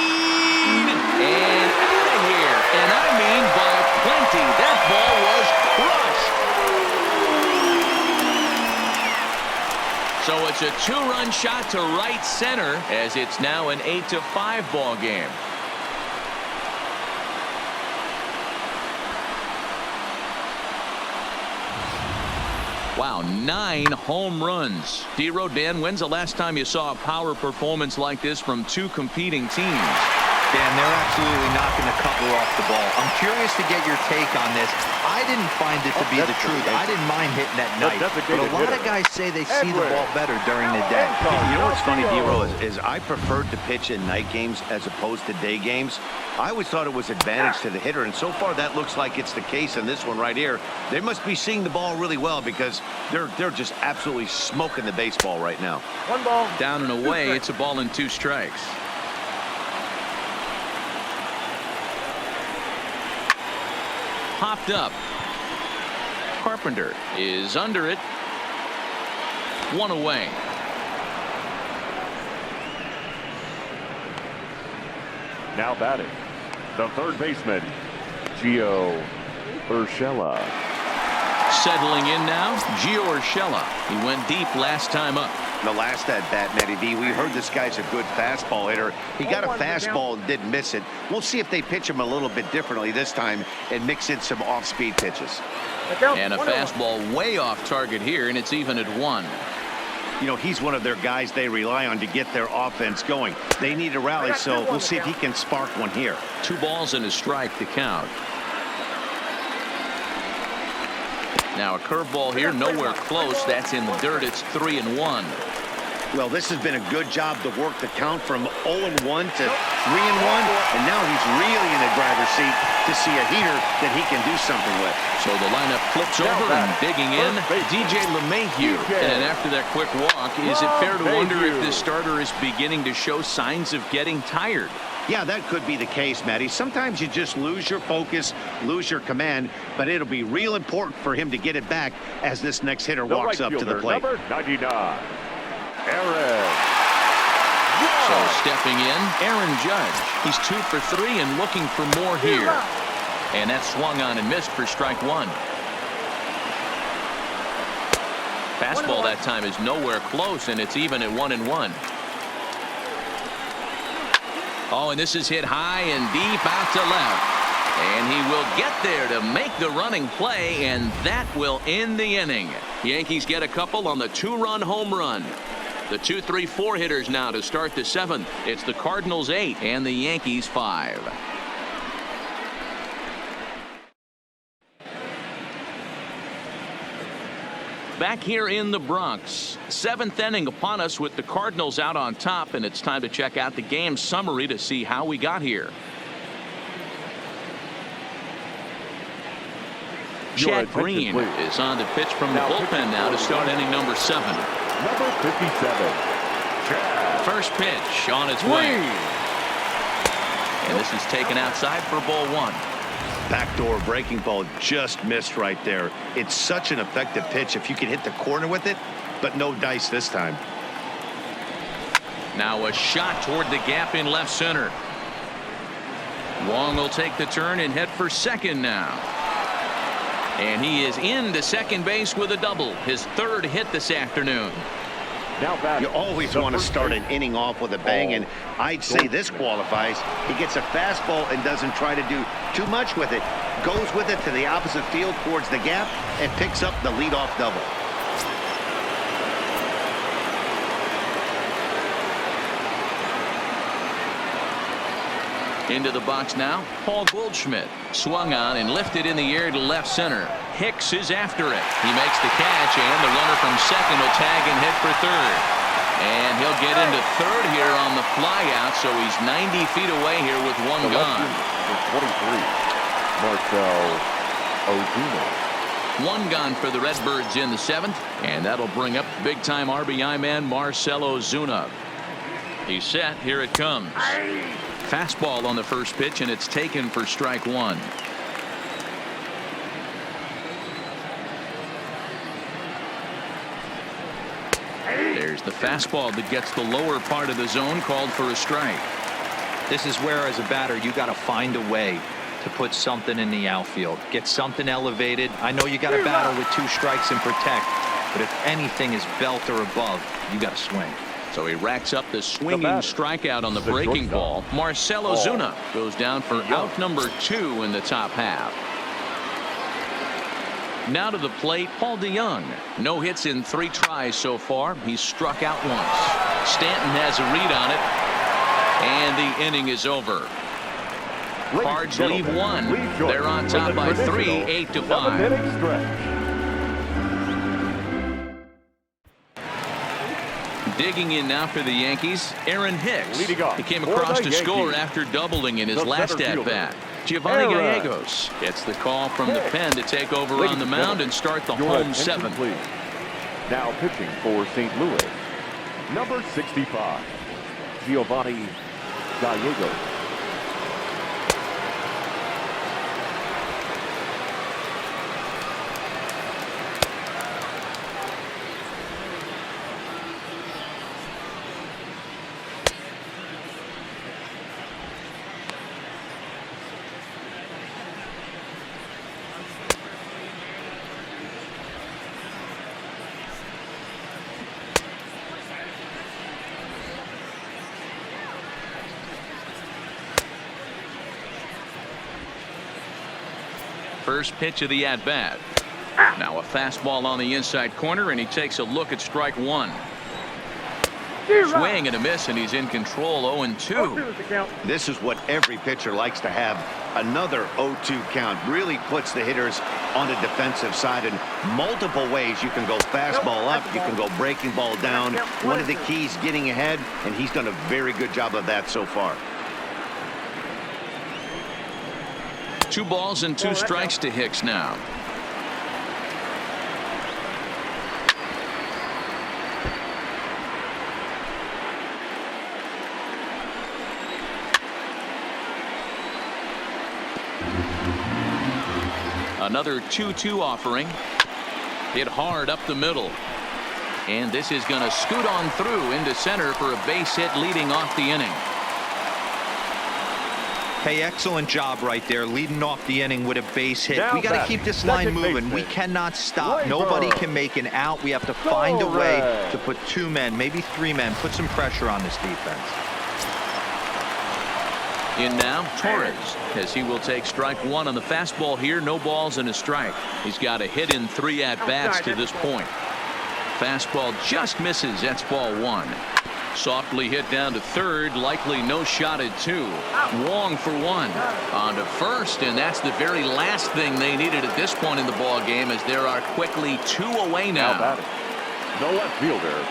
and out of here, and I mean by plenty. That ball was crushed. So it's a 2-run shot to right center as it's now an 8-5 ball game. Wow, 9 home runs. D-Row, Dan, when's the last time you saw a power performance like this from 2 competing teams? Dan, they're absolutely knocking the cover off the ball. I'm curious to get your take on this. I didn't find it to be the truth. I didn't mind hitting at night. But a lot of guys say they see the ball better during the day. You know what's funny, D-Row, is I preferred to pitch in night games as opposed to day games. I always thought it was advantage to the hitter, and so far that looks like it's the case in this one right here. They must be seeing the ball really well because they're just absolutely smoking the baseball right now. 1 ball. Down and away, it's a ball and 2 strikes. Popped up. Carpenter is under it. 1 away. Now batting, the 3rd baseman, Gio Urshela. Settling in now, Gio Urshela. He went deep last time up. The last at bat, Matty D, we heard this guy's a good fastball hitter. He got a fastball and didn't miss it. We'll see if they pitch him a little bit differently this time and mix in some off-speed pitches. And a fastball way off target here, and it's even at 1. You know, he's one of their guys they rely on to get their offense going. They need a rally, so we'll see if he can spark one here. 2 balls and a strike to count. Now a curveball here, nowhere close. That's in the dirt. It's 3-1. Well, this has been a good job to work the count from 0-1 to 3-1, and now he's really in a driver's seat to see a heater that he can do something with. So the lineup flips over and digging in, DJ LeMahieu. And after that quick walk, is it fair to wonder if this starter is beginning to show signs of getting tired? Yeah, that could be the case, Matty. Sometimes you just lose your focus, lose your command, but it'll be real important for him to get it back as this next hitter walks up to the plate. Number 99. Aaron. So stepping in, Aaron Judge. He's 2 for 3 and looking for more here. And that swung on and missed for strike 1. Fastball that time is nowhere close, and it's even at 1-1. Oh, and this is hit high and deep out to left. And he will get there to make the running play, and that will end the inning. Yankees get a couple on the 2-run home run. The 2-3-4 hitters now to start the 7th. It's the Cardinals 8 and the Yankees 5. Back here in the Bronx, 7th inning upon us with the Cardinals out on top, and it's time to check out the game summary to see how we got here. Chad Green is on the pitch from the bullpen now to start inning number 7. Number 57. First pitch on its way. And this is taken outside for ball 1. Backdoor breaking ball just missed right there. It's such an effective pitch if you can hit the corner with it, but no dice this time. Now a shot toward the gap in left center. Wong will take the turn and head for second now. And he is into second base with a double. His 3rd hit this afternoon. You always want to start an inning off with a bang, and I'd say this qualifies. He gets a fastball and doesn't try to do too much with it. Goes with it to the opposite field towards the gap and picks up the leadoff double. Into the box now, Paul Goldschmidt. Swung on and lifted in the air to left center. Hicks is after it. He makes the catch, and the runner from second will tag and hit for third. And he'll get into third here on the flyout, so he's 90 feet away here with 1 gone. 23, Marcell Ozuna. 1 gone for the Redbirds in the 7th, and that'll bring up big-time RBI man Marcell Ozuna. He's set. Here it comes. Fastball on the first pitch, and it's taken for strike 1. There's the fastball that gets the lower part of the zone, called for a strike. This is where, as a batter, you got to find a way to put something in the outfield. Get something elevated. I know you got to battle with 2 strikes and protect, but if anything is belt or above, you got to swing. So he racks up the swinging strikeout on the breaking ball. Marcell Ozuna goes down for out number 2 in the top half. Now to the plate, Paul DeYoung. No hits in 3 tries so far. He's struck out once. Stanton has a read on it, and the inning is over. Cards leave 1. They're on top by 3, 8-5. Digging in now for the Yankees, Aaron Hicks. He came across to score after doubling in his last at-bat. Giovanni Gallegos gets the call from the pen to take over on the mound and start the home 7th. Now pitching for St. Louis, number 65, Giovanni Gallegos. First pitch of the at-bat. Now a fastball on the inside corner, and he takes a look at strike 1. Swing and a miss, and he's in control. 0-2. This is what every pitcher likes to have. Another 0-2 count really puts the hitters on the defensive side in multiple ways. You can go fastball up, you can go breaking ball down. One of the keys, getting ahead, and he's done a very good job of that so far. 2 balls and 2 strikes to Hicks now. Another 2-2 offering. Hit hard up the middle. And this is going to scoot on through into center for a base hit leading off the inning. Hey, excellent job right there, leading off the inning with a base hit. Now We got to batting, keep this line second moving. We baseman. cannot stop. Labor. Nobody can make an out. We have to find a way Red. to put 2 men, maybe 3 men, put some pressure on this defense. In now, Torres, as he will take strike 1 on the fastball here. No balls and a strike. He's got a hit in 3 at-bats to this point. Fastball just misses. That's ball 1. Softly hit down to third. Likely no shot at 2. Wong for 1. On to first, and that's the very last thing they needed at this point in the ball game, as there are quickly 2 away now. Now batting, the left fielder,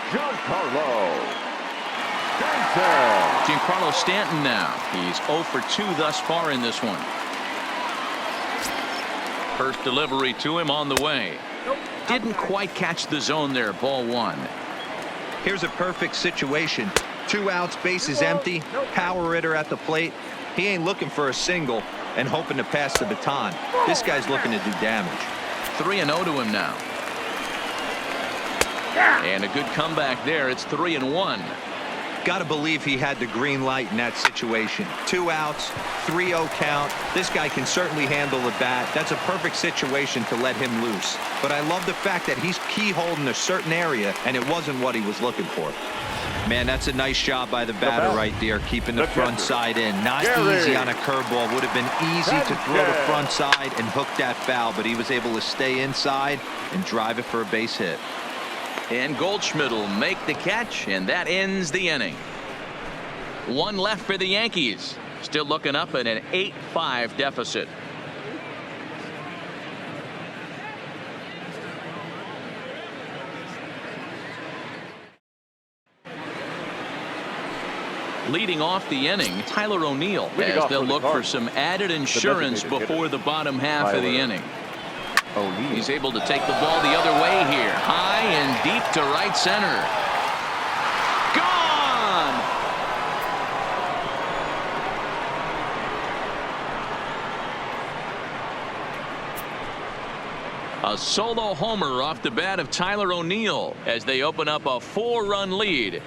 Giancarlo Stanton. Giancarlo Stanton now. He's 0 for 2 thus far in this one. First delivery to him on the way. Didn't quite catch the zone there. Ball 1. Here's a perfect situation. 2 outs, bases empty, power hitter at the plate. He ain't looking for a single and hoping to pass the baton. This guy's looking to do damage. 3-0 to him now. And a good comeback there. It's 3-1. Got to believe he had the green light in that situation. 2 outs, 3-0 count. This guy can certainly handle the bat. That's a perfect situation to let him loose. But I love the fact that he's keyholed in a certain area, and it wasn't what he was looking for. Man, that's a nice job by the batter right there, keeping the front side in. Not easy on a curveball. Would have been easy to throw the front side and hook that foul, but he was able to stay inside and drive it for a base hit. And Goldschmidt will make the catch, and that ends the inning. 1 left for the Yankees. Still looking up at an 8-5 deficit. Leading off the inning, Tyler O'Neill, as they'll look for some added insurance before the bottom half of the inning. He's able to take the ball the other way here. High and deep to right center. Gone! A solo homer off the bat of Tyler O'Neill as they open up a 4-run lead.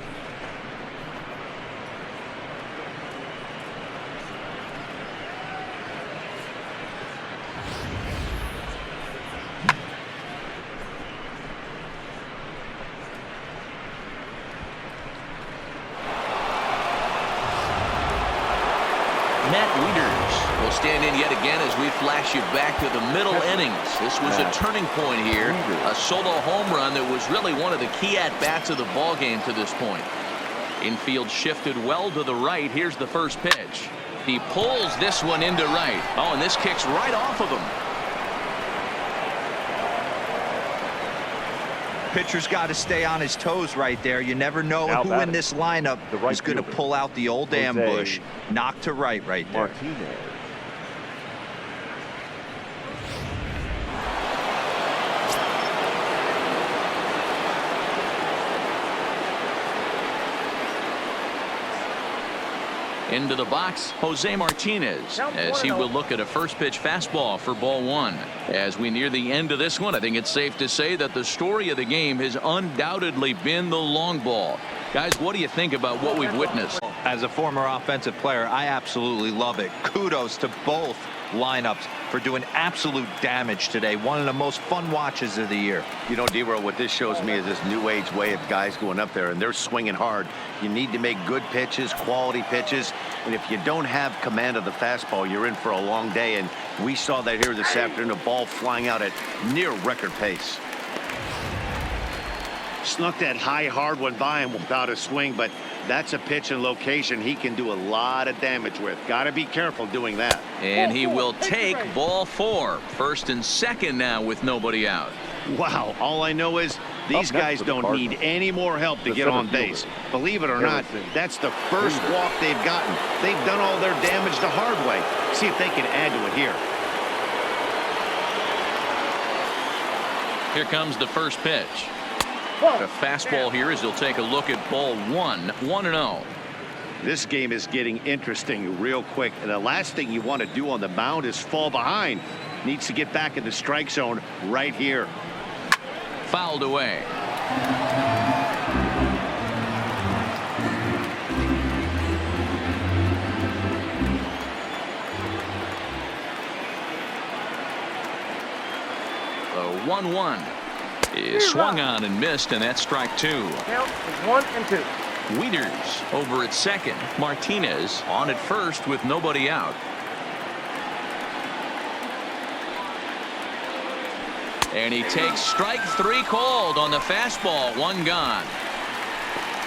Will stand in yet again as we flash you back to the middle innings. This was a turning point here. A solo home run that was really one of the key at-bats of the ball game to this point. Infield shifted well to the right. Here's the first pitch. He pulls this one into right. Oh, and this kicks right off of him. Pitcher's got to stay on his toes right there. You never know Now who in this lineup is going to pull out the old ambush. Knock to right there. Martinez. Into the box, Jose Martinez, as he will look at a first pitch fastball for ball 1. As we near the end of this one, I think it's safe to say that the story of the game has undoubtedly been the long ball. Guys, what do you think about what we've witnessed? As a former offensive player, I absolutely love it. Kudos to both lineups for doing absolute damage today. One of the most fun watches of the year. You know, D-Row, what this shows me is this new age way of guys going up there and they're swinging hard. You need to make good pitches, quality pitches, and if you don't have command of the fastball, you're in for a long day, and we saw that here this afternoon, a ball flying out at near record pace. Snuck that high, hard one by him without a swing, but that's a pitch and location he can do a lot of damage with. Got to be careful doing that. And he will take ball 4. First and second now with nobody out. Wow, all I know is these guys don't need any more help to get on base. Believe it or not, that's the first walk they've gotten. They've done all their damage the hard way. See if they can add to it here. Here comes the first pitch. A fastball here as he'll take a look at ball 1. 1-0. This game is getting interesting real quick, and the last thing you want to do on the mound is fall behind. Needs to get back in the strike zone right here. Fouled away. The 1-1 is swung on and missed, and that's strike 2. Count is 1 and 2. Wieters over at second. Martinez on at first with nobody out. And he takes strike 3 called on the fastball. 1 gone.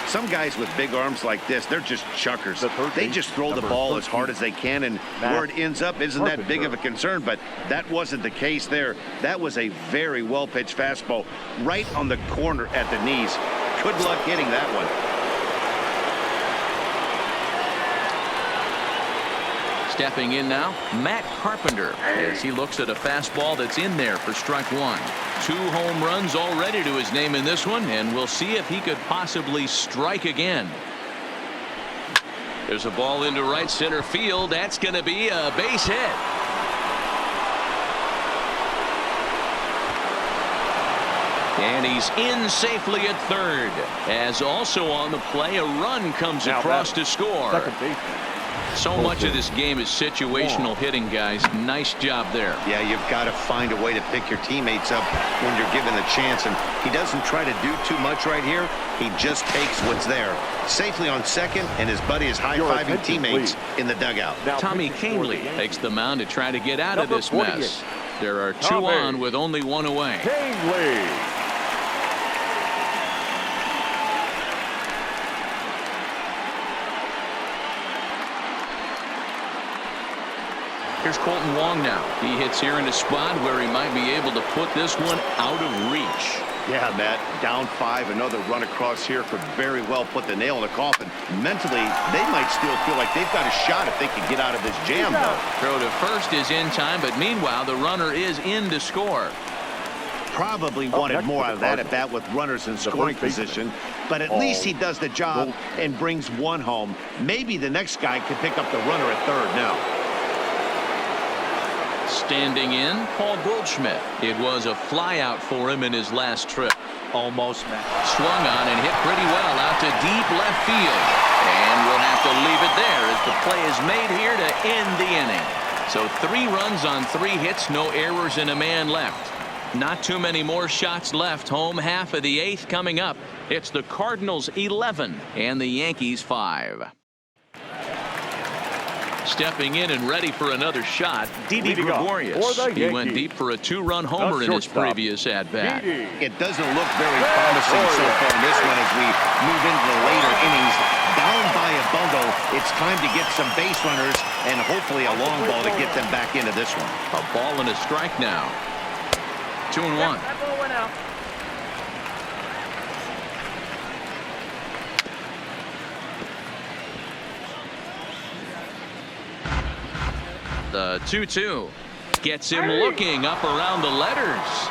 Some guys with big arms like this, they're just chuckers. They just throw the ball as hard as they can, and where it ends up isn't that big of a concern, but that wasn't the case there. That was a very well-pitched fastball right on the corner at the knees. Good luck hitting that one. Stepping in now, Matt Carpenter, as he looks at a fastball that's in there for strike 1. 2 home runs already to his name in this one, and we'll see if he could possibly strike again. There's a ball into right center field. That's going to be a base hit. And he's in safely at third, as also on the play a run comes across to score. So much of this game is situational hitting, guys. Nice job there. Yeah, you've got to find a way to pick your teammates up when you're given the chance, and he doesn't try to do too much right here. He just takes what's there. Safely on second, and his buddy is high-fiving teammates in the dugout. Tommy Canely takes the mound to try to get out of this mess. There are 2 on with only 1 away. Here's Colton Wong now. He hits here in a spot where he might be able to put this one out of reach. Yeah, Matt, down 5, another run across here could very well put the nail in the coffin. Mentally, they might still feel like they've got a shot if they can get out of this jam, though. Throw to first is in time, but meanwhile, the runner is in to score. Probably wanted more out of that at bat with runners in scoring position, but at least he does the job and brings 1 home. Maybe the next guy could pick up the runner at third now. Standing in, Paul Goldschmidt. It was a flyout for him in his last trip. Almost, Matt. Swung on and hit pretty well out to deep left field. And we'll have to leave it there as the play is made here to end the inning. So 3 runs on 3 hits, no errors, and a man left. Not too many more shots left. Home half of the 8th coming up. It's the Cardinals 11 and the Yankees 5. Stepping in and ready for another shot, Didi Gregorius. He went deep for a 2-run homer in his previous at-bat. It doesn't look very promising so far in this one as we move into the later innings. Down by a bundle, it's time to get some base runners and hopefully a long ball to get them back into this one. A ball and a strike now. 2-1. That ball went out. The 2-2 gets him looking up around the letters.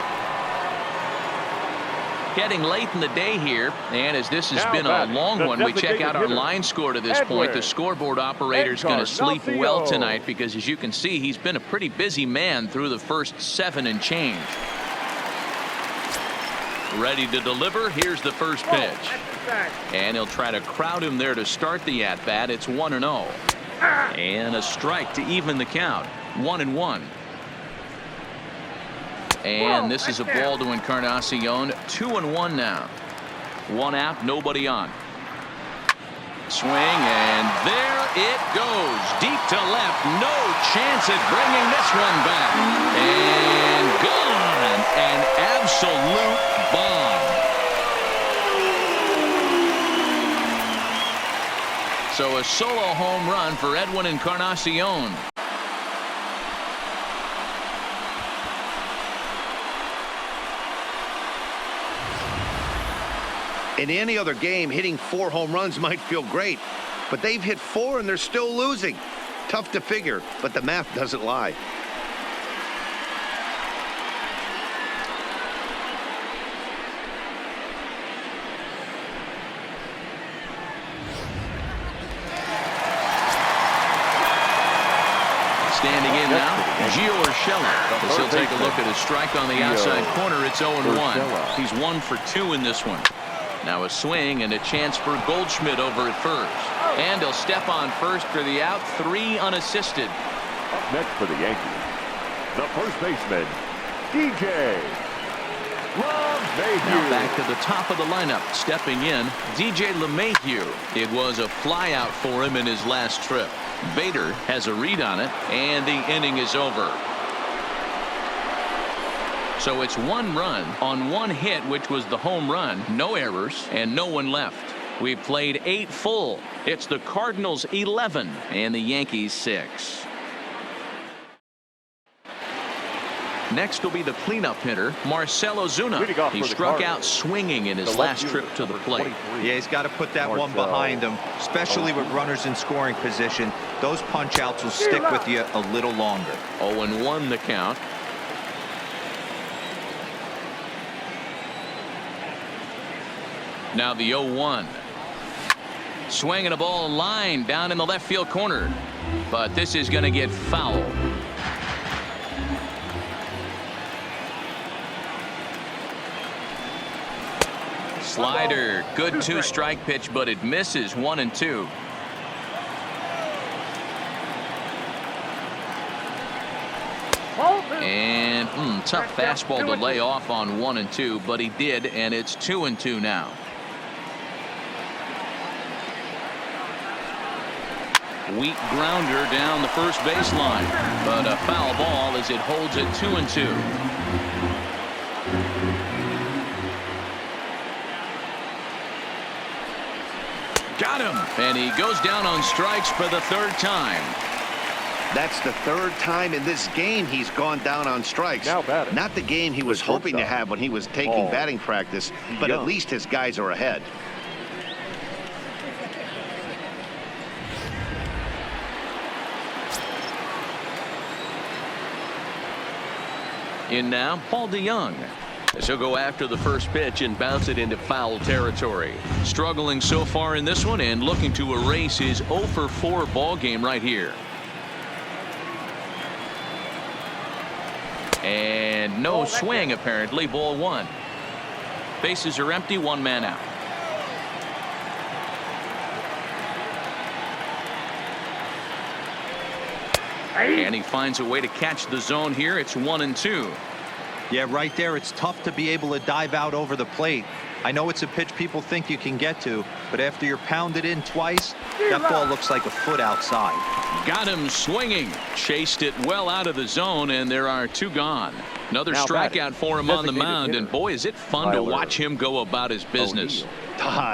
Getting late in the day here, and as this has been a long one, we check out our line score to this point. The scoreboard operator's going to sleep well tonight because, as you can see, he's been a pretty busy man through the first 7 and change. Ready to deliver. Here's the first pitch. And he'll try to crowd him there to start the at-bat. It's 1-0. And a strike to even the count. 1-1. And this is a ball to Encarnacion. 2-1 now. 1 out, nobody on. Swing, and there it goes. Deep to left. No chance at bringing this one back. And gone. An absolute bomb. So a solo home run for Edwin Encarnacion. In any other game, hitting 4 home runs might feel great, but they've hit 4 and they're still losing. Tough to figure, but the math doesn't lie. Standing in now, Gio Urshela, as he'll take a look at a strike on the outside corner. It's 0-1. He's 1 for 2 in this one. Now a swing and a chance for Goldschmidt over at first. And he'll step on first for the out. 3 unassisted. Up next for the Yankees, the first baseman, DJ LeMahieu. Now back to the top of the lineup. Stepping in, DJ LeMahieu. It was a flyout for him in his last trip. Bader has a read on it, and the inning is over. So it's 1 run on 1 hit, which was the home run. No errors and no one left. We've played 8 full. It's the Cardinals 11 and the Yankees 6. Next will be the cleanup hitter, Marcell Ozuna. He struck out swinging in his last trip to the plate. Yeah, he's got to put that one behind him, especially with runners in scoring position. Those punch outs will stick with you a little longer. 0-1 the count. Now the 0-1. Swinging a ball line down in the left field corner. But this is going to get foul. Slider, good 2-strike pitch, but it misses. 1-2. And tough fastball to lay off on 1-2, but he did, and it's 2-2 now. Weak grounder down the first baseline, but a foul ball as it holds it 2-2. Got him, and he goes down on strikes for the 3rd time. That's the 3rd time in this game he's gone down on strikes. Now batting. Not the game he was hoping to have when he was taking batting practice, but at least his guys are ahead. In now, Paul DeYoung. As he'll go after the first pitch and bounce it into foul territory. Struggling so far in this one and looking to erase his 0-for-4 ball game right here. And no swing apparently. Ball 1. Bases are empty. 1 man out. And he finds a way to catch the zone here. It's 1-2. Yeah, right there, it's tough to be able to dive out over the plate. I know it's a pitch people think you can get to, but after you're pounded in twice, that ball looks like a foot outside. Got him swinging. Chased it well out of the zone, and there are 2 gone. Another strikeout for him on the mound, and boy, is it fun to watch him go about his business.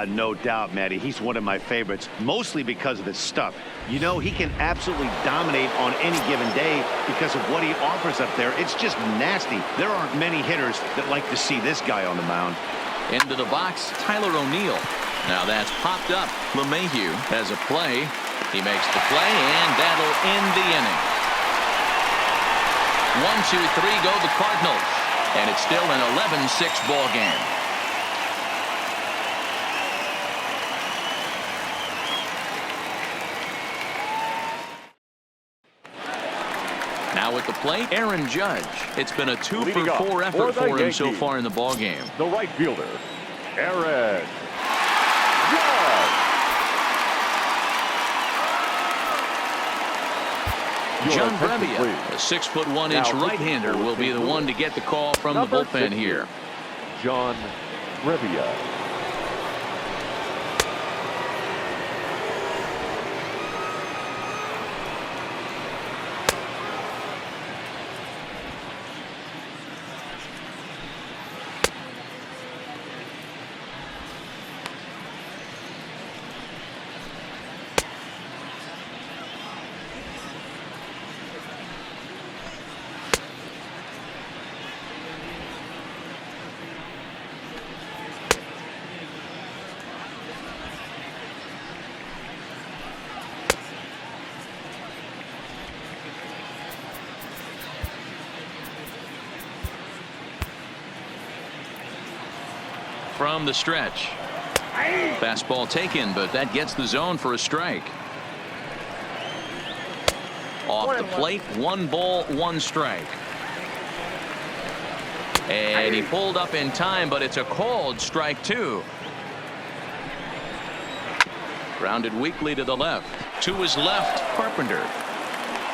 No doubt, Matty. He's one of my favorites, mostly because of his stuff. You know, he can absolutely dominate on any given day because of what he offers up there. It's just nasty. There aren't many hitters that like to see this guy on the mound. Into the box, Tyler O'Neill. Now that's popped up. LeMahieu has a play. He makes the play, and that'll end the inning. 1, 2, 3 go the Cardinals, and it's still an 11-6 ball game. Now at the plate, Aaron Judge. It's been a 2-for-4 effort for him so far in the ball game. The right fielder, Aaron Judge. John Brevia, a 6'1" right-hander, will be the one to get the call from the bullpen here. John Brevia. from the stretch. Fastball taken, but that gets the zone for a strike. Off the plate, 1 ball, 1 strike. And he pulled up in time, but it's a called strike 2. Grounded weakly to the left. To his left, Carpenter.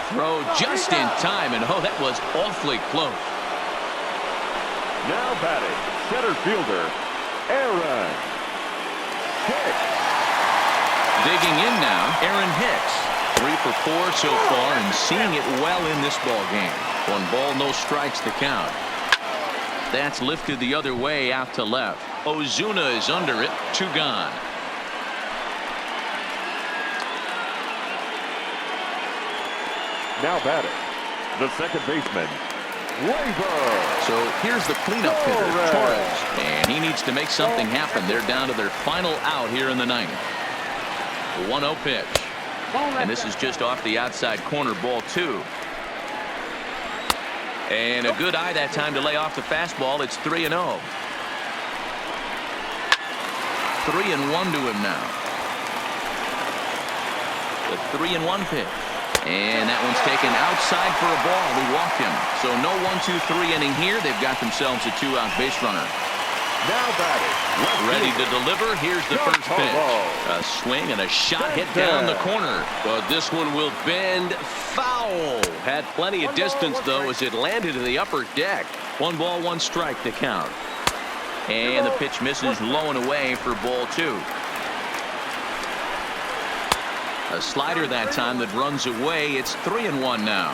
Throw just in time, and oh, that was awfully close. Now batting, center fielder, Aaron Hicks. Digging in now, Aaron Hicks. 3 for 4 so far and seeing it well in this ball game. 1 ball, no strikes to count. That's lifted the other way out to left. Ozuna is under it. 2 gone. Now batting, the second baseman, Labor. So here's the cleanup hitter, Torres, and he needs to make something happen. They're down to their final out here in the 9th. 1-0 pitch, and this is just off the outside corner, ball 2. And a good eye that time to lay off the fastball. It's 3-0. 3-1 to him now. The 3-1 pitch. And that one's taken outside for a ball. He walked him. So no 1-2-3 inning here. They've got themselves a 2-out base runner. Now batting, ready to deliver. Here's the first pitch. A swing and a shot hit down the corner. But this one will bend foul. Had plenty of distance, though, as it landed in the upper deck. 1 ball, 1 strike to count. And the pitch misses low and away for ball 2. A slider that time that runs away. It's 3-1 now.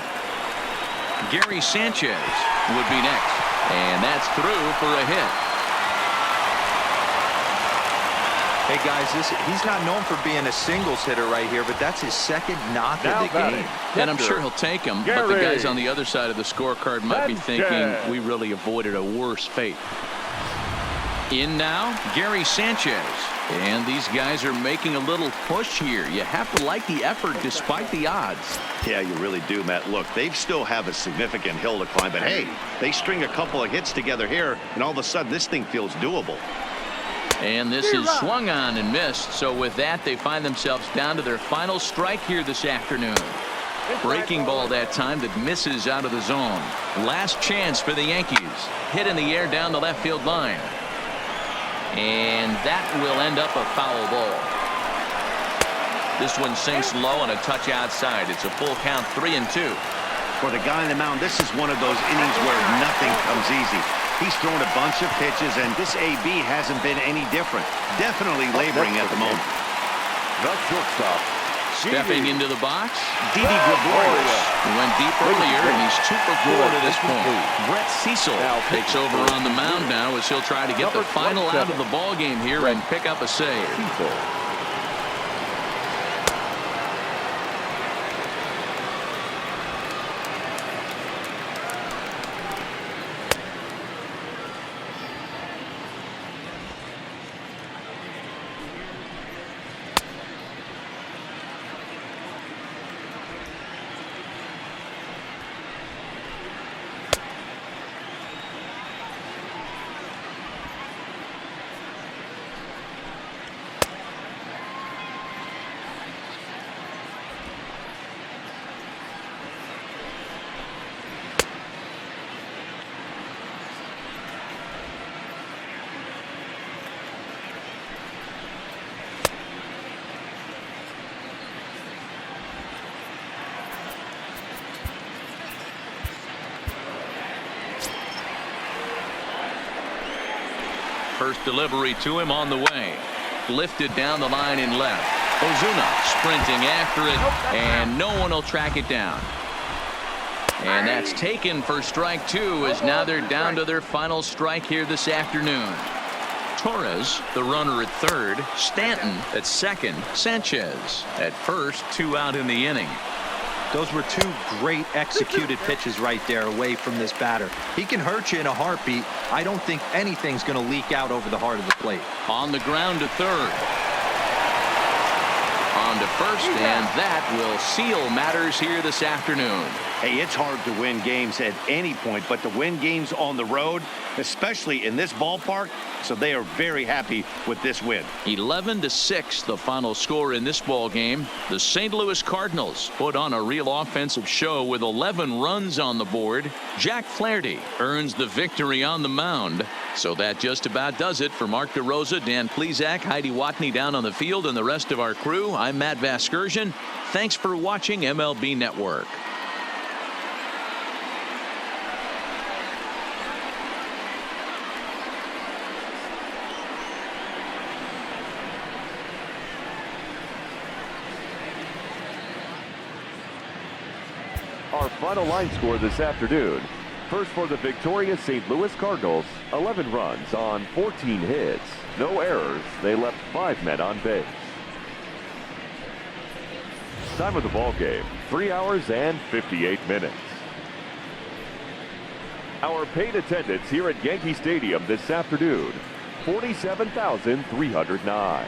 Gary Sanchez would be next. And that's through for a hit. Hey guys, he's not known for being a singles hitter right here, but that's his 2nd knock of the game. And I'm sure he'll take him, but the guys on the other side of the scorecard might be thinking we really avoided a worse fate. In now, Gary Sanchez. And these guys are making a little push here. You have to like the effort despite the odds. Yeah, you really do, Matt. Look, they still have a significant hill to climb, but hey, they string a couple of hits together here, and all of a sudden this thing feels doable. And this is swung on and missed. So with that, they find themselves down to their final strike here this afternoon. Breaking ball that time that misses out of the zone. Last chance for the Yankees. Hit in the air down the left field line. And that will end up a foul ball. This one sinks low and a touch outside. It's a full count, 3-2. For the guy on the mound, this is one of those innings where nothing comes easy. He's thrown a bunch of pitches, and this AB hasn't been any different. Definitely laboring at the moment. The shortstop, stepping into the box, Didi Gregorius. He went deep earlier, and he's 2 for 4 to this point. Brett Cecil takes over on the mound now as he'll try to get the final out of the ball game here and pick up a save. First delivery to him on the way. Lifted down the line in left. Ozuna sprinting after it, and no one will track it down. And that's taken for strike 2 as now they're down to their final strike here this afternoon. Torres, the runner at third. Stanton at second. Sanchez at first. 2 out in the inning. Those were 2 great executed pitches right there away from this batter. He can hurt you in a heartbeat. I don't think anything's going to leak out over the heart of the plate. On the ground to third. On to first, and that will seal matters here this afternoon. Hey, it's hard to win games at any point, but to win games on the road, especially in this ballpark, so they are very happy with this win. 11-6 the final score in this ball game. The St. Louis Cardinals put on a real offensive show with 11 runs on the board. Jack Flaherty earns the victory on the mound. So that just about does it for Mark DeRosa, Dan Plesac, Heidi Watney down on the field, and the rest of our crew. I'm Matt Vasgersian. Thanks for watching MLB Network. Our final line score this afternoon. First for the victorious St. Louis Cardinals, 11 runs on 14 hits. No errors. They left 5 men on base. Time of the ball game, 3 hours and 58 minutes. Our paid attendance here at Yankee Stadium this afternoon, 47,309.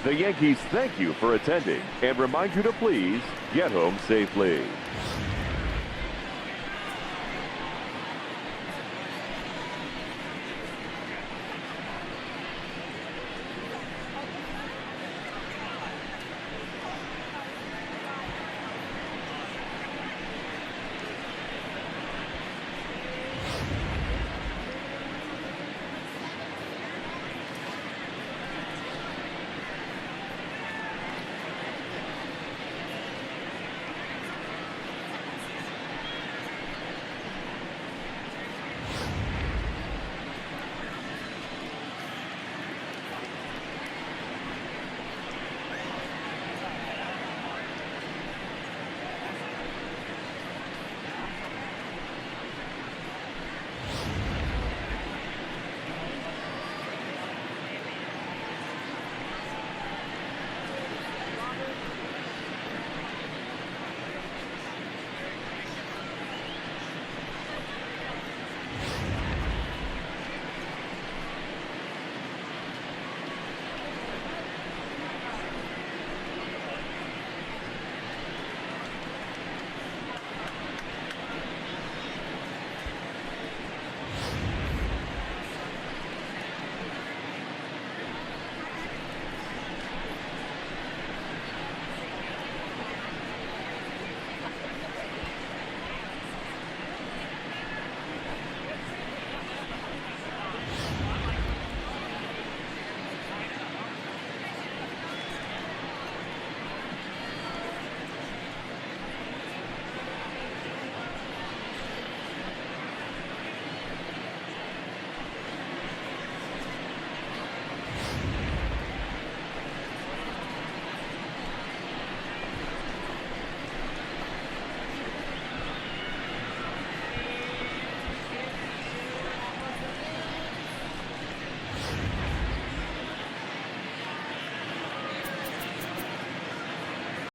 The Yankees thank you for attending and remind you to please get home safely.